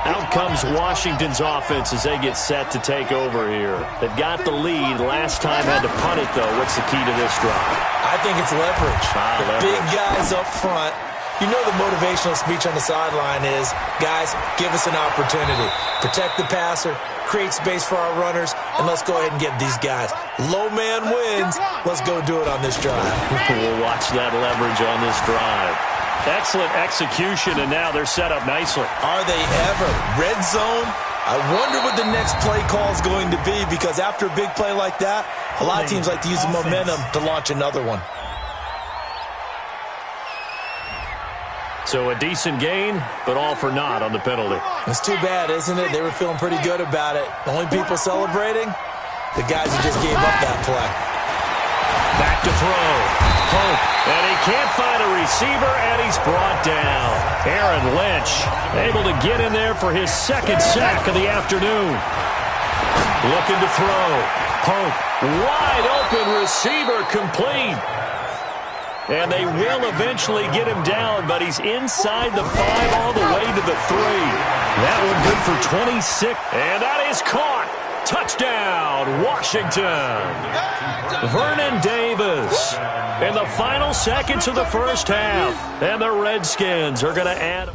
Out comes Washington's offense as they get set to take over here. They've got the lead. Last time had to punt it, though. What's the key to this drive? I think it's leverage. The big guys up front. You know the motivational speech on the sideline is, guys, give us an opportunity. Protect the passer, create space for our runners, and let's go ahead and get these guys. Low man wins. Let's go do it on this drive. We'll watch that leverage on this drive. Excellent execution, and now they're set up nicely. Are they ever? Red zone? I wonder what the next play call is going to be, because after a big play like that, a lot of teams like to use the momentum to launch another one. So a decent gain, but all for naught on the penalty. It's too bad, isn't it? They were feeling pretty good about it. The only people celebrating? The guys who just gave up that play. Back to throw. Pope, and he can't find a receiver, and he's brought down. Aaron Lynch able to get in there for his second sack of the afternoon. Looking to throw. Pope, wide open receiver, complete. And they will eventually get him down, but he's inside the 5 all the way to the 3. That one good for 26, and that is caught. Touchdown, Washington. Vernon Davis in the final seconds of the first half. And the Redskins are going to add.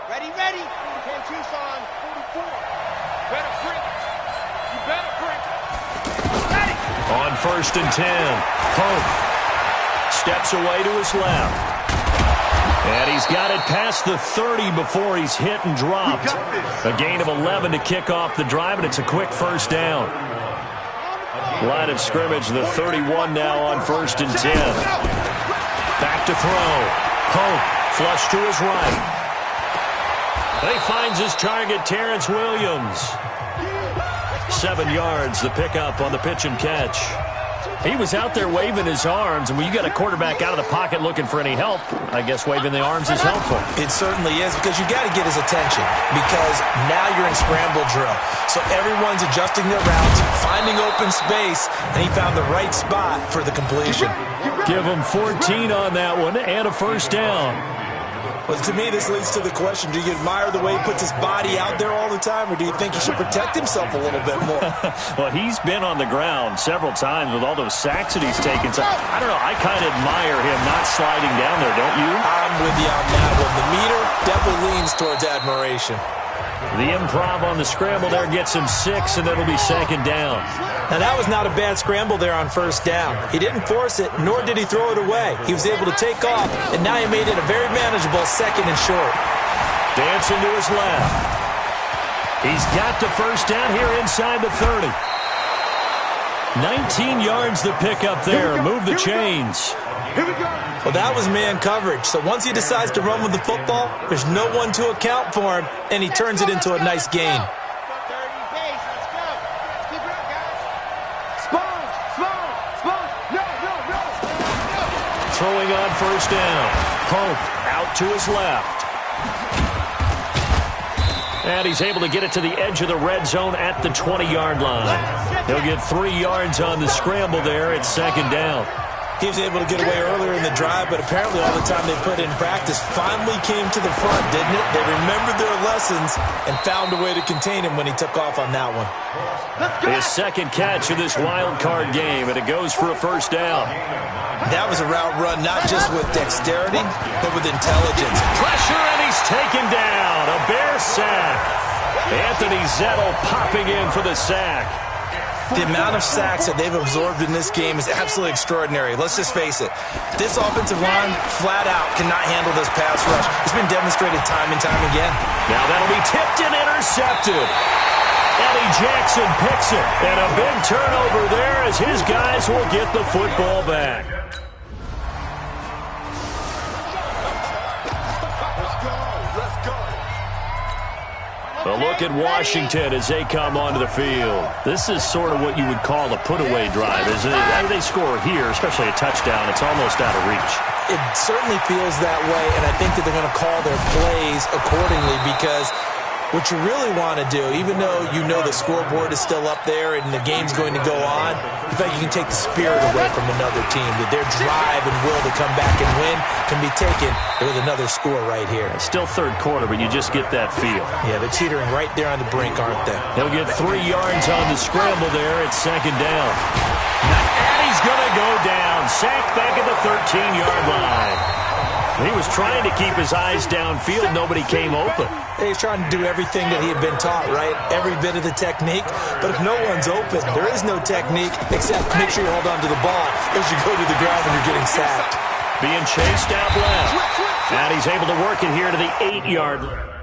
Ready. 10 Tucson, 44. Better break. You better break. Ready. On first and 10, Pope steps away to his left. And he's got it past the 30 before he's hit and dropped. A gain of 11 to kick off the drive, and it's a quick first down. Line of scrimmage, the 31 now on first and 10. Back to throw. Pope, flush to his right. And he finds his target, Terrence Williams. 7 yards, the pickup on the pitch and catch. He was out there waving his arms, and when you got a quarterback out of the pocket looking for any help, I guess waving the arms is helpful. It certainly is, because you got to get his attention, because now you're in scramble drill. So everyone's adjusting their routes, finding open space, and he found the right spot for the completion. Give him 14 on that one and a first down. Well, to me, this leads to the question, do you admire the way he puts his body out there all the time, or do you think he should protect himself a little bit more? Well, he's been on the ground several times with all those sacks that he's taken. So, I don't know, I kind of admire him not sliding down there, don't you? I'm with you on that one. The meter definitely leans towards admiration. The improv on the scramble there gets him 6, and it'll be second down. Now, that was not a bad scramble there on first down. He didn't force it, nor did he throw it away. He was able to take off, and now he made it a very manageable second and short. Dancing to his left. He's got the first down here inside the 30. 19 yards the pickup there. Move the chains. Well, that was man coverage. So once he decides to run with the football, there's no one to account for him, and he turns it into a nice gain. Throwing on first down. Pope out to his left. And he's able to get it to the edge of the red zone at the 20-yard line. He'll get 3 yards on the scramble there at second down. He was able to get away earlier in the drive, but apparently all the time they put in practice finally came to the front, didn't it? They remembered their lessons and found a way to contain him when he took off on that one. His second catch of this wild card game, and it goes for a first down. That was a route run not just with dexterity, but with intelligence. Pressure, and he's taken down. A Bear sack. Anthony Zettel popping in for the sack. The amount of sacks that they've absorbed in this game is absolutely extraordinary. Let's just face it. This offensive line, flat out, cannot handle this pass rush. It's been demonstrated time and time again. Now that'll be tipped and intercepted. Eddie Jackson picks it. And a big turnover there as his guys will get the football back. A look at Washington as they come onto the field. This is sort of what you would call a put-away drive. As they score here, especially a touchdown, it's almost out of reach. It certainly feels that way, and I think that they're going to call their plays accordingly because what you really want to do, even though you know the scoreboard is still up there and the game's going to go on, in fact, you can take the spirit away from another team, that their drive and will to come back and win can be taken with another score right here. It's still third quarter, but you just get that feel. Yeah, they're teetering right there on the brink, aren't they? He'll get 3 yards on the scramble there at second down. And he's going to go down. Sacked back at the 13-yard line. He was trying to keep his eyes downfield. Nobody came open. He's trying to do everything that he had been taught, right? Every bit of the technique. But if no one's open, there is no technique except make sure you hold on to the ball as you go to the ground when you're getting sacked. Being chased out left. And he's able to work it here to the 8-yard line.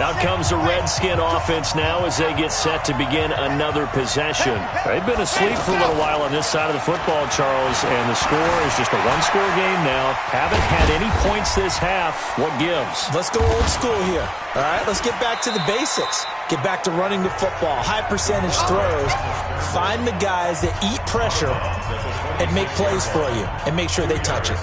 Out comes the Redskin offense now as they get set to begin another possession. They've been asleep for a little while on this side of the football, Charles, and the score is just a one-score game now. Haven't had any points this half. What gives? Let's go old school here. All right, let's get back to the basics. Get back to running the football, high percentage throws. Find the guys that eat pressure and make plays for you and make sure they touch it.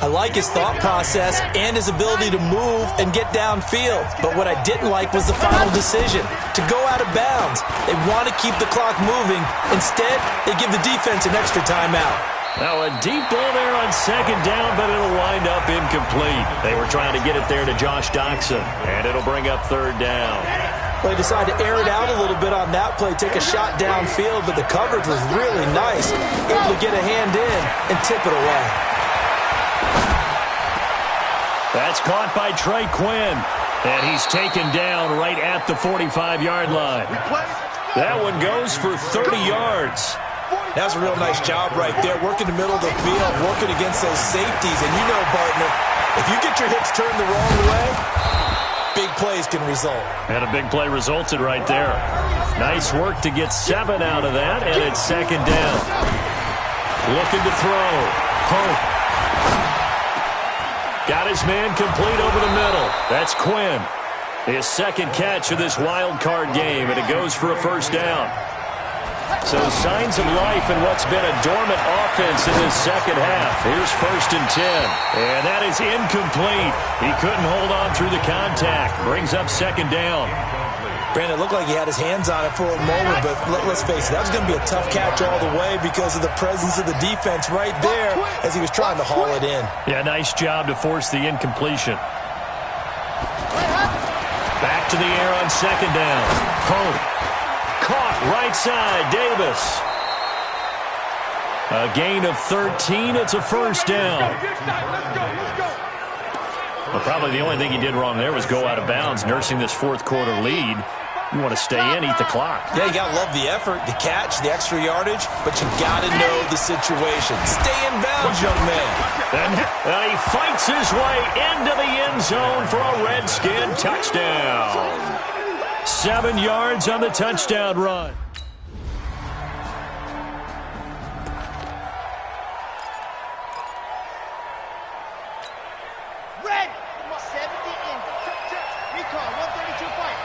I like his thought process and his ability to move and get downfield. But what I didn't like was the final decision, to go out of bounds. They want to keep the clock moving. Instead, they give the defense an extra timeout. Now a deep ball there on second down, but it'll wind up incomplete. They were trying to get it there to Josh Doxson, and it'll bring up third down. Well, they decided to air it out a little bit on that play, take a shot downfield, but the coverage was really nice. Able to get a hand in and tip it away. That's caught by Trey Quinn, and he's taken down right at the 45-yard line. That one goes for 30 yards. That's a real nice job right there, working the middle of the field, working against those safeties. And you know, partner, if you get your hips turned the wrong way, big plays can result. And a big play resulted right there. Nice work to get 7 out of that, and it's second down. Looking to throw. Hope. Got his man complete over the middle. That's Quinn. His second catch of this wild card game, and it goes for a first down. So signs of life in what's been a dormant offense in this second half. Here's 1st and 10. And that is incomplete. He couldn't hold on through the contact. Brings up second down. Brandon, it looked like he had his hands on it for a moment, but let's face it, that was going to be a tough catch all the way because of the presence of the defense right there as he was trying to haul it in. Yeah, nice job to force the incompletion. Back to the air on second down. Pope. Caught right side, Davis. A gain of 13. It's a first down. Well, probably the only thing he did wrong there was go out of bounds, nursing this fourth quarter lead. You want to stay in, eat the clock. Yeah, you got to love the effort, the catch, the extra yardage, but you got to know the situation. Stay in bounds, young man. And he fights his way into the end zone for a Redskin touchdown. 7 yards on the touchdown run. Red, 70 in. Recall, 132 point.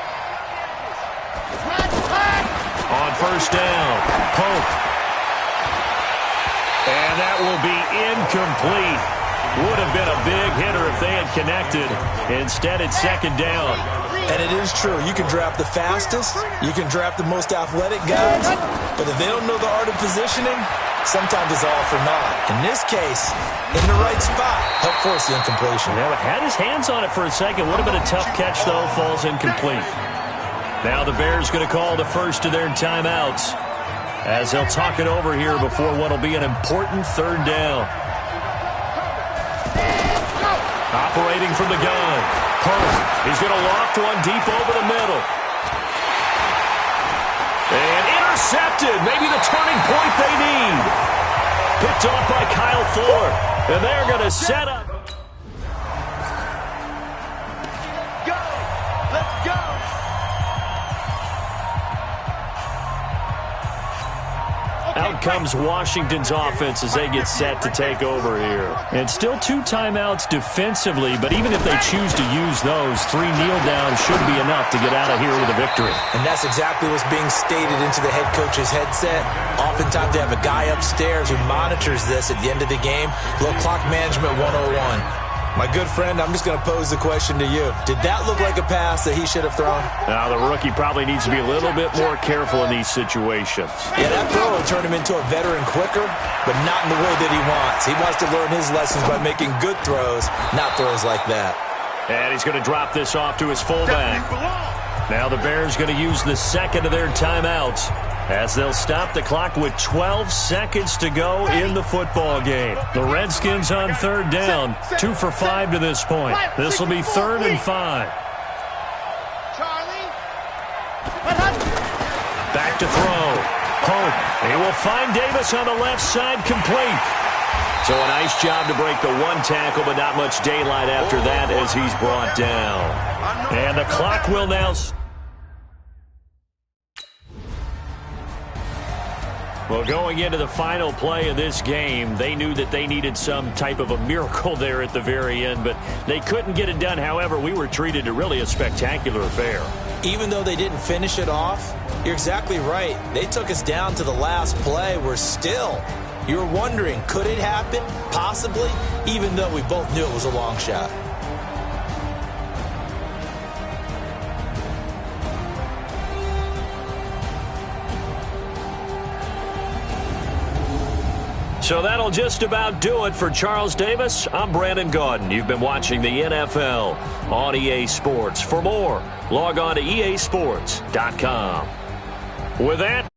On first down, Pope. And that will be incomplete. Would have been a big hitter if they had connected. Instead, it's second down. And it is true. You can draft the fastest. You can draft the most athletic guys. But if they don't know the art of positioning, sometimes it's all for naught. In this case, in the right spot, help force the incompletion. Yeah, had his hands on it for a second. Would have been a tough catch, though. Falls incomplete. Now the Bears going to call the first of their timeouts as they'll talk it over here before what will be an important third down. Operating from the gun. Pope. He's going to loft one deep over the middle. And intercepted. Maybe the turning point they need. Picked off by Kyle Fuller. And they're going to set up. Go! Let's go! Out comes Washington's offense as they get set to take over here. And still 2 timeouts defensively, but even if they choose to use those, 3 kneel downs should be enough to get out of here with a victory. And that's exactly what's being stated into the head coach's headset. Oftentimes they have a guy upstairs who monitors this at the end of the game. Little clock management 101. My good friend, I'm just going to pose the question to you. Did that look like a pass that he should have thrown? Now, the rookie probably needs to be a little bit more careful in these situations. Yeah, that throw will turn him into a veteran quicker, but not in the way that he wants. He wants to learn his lessons by making good throws, not throws like that. And he's going to drop this off to his fullback. Now the Bears going to use the second of their timeouts as they'll stop the clock with 12 seconds to go in the football game. The Redskins on third down, 2 for 5 to this point. This will be 3rd and 5. Back to throw. Pope. He will find Davis on the left side, complete. So a nice job to break the 1 tackle, but not much daylight after that as he's brought down. And the clock will now... Well, going into the final play of this game, they knew that they needed some type of a miracle there at the very end, but they couldn't get it done. However, we were treated to really a spectacular affair. Even though they didn't finish it off, you're exactly right. They took us down to the last play. We're still, you're wondering, could it happen? Possibly, even though we both knew it was a long shot. So that'll just about do it for Charles Davis. I'm Brandon Gaudin. You've been watching the NFL on EA Sports. For more, log on to easports.com. With that,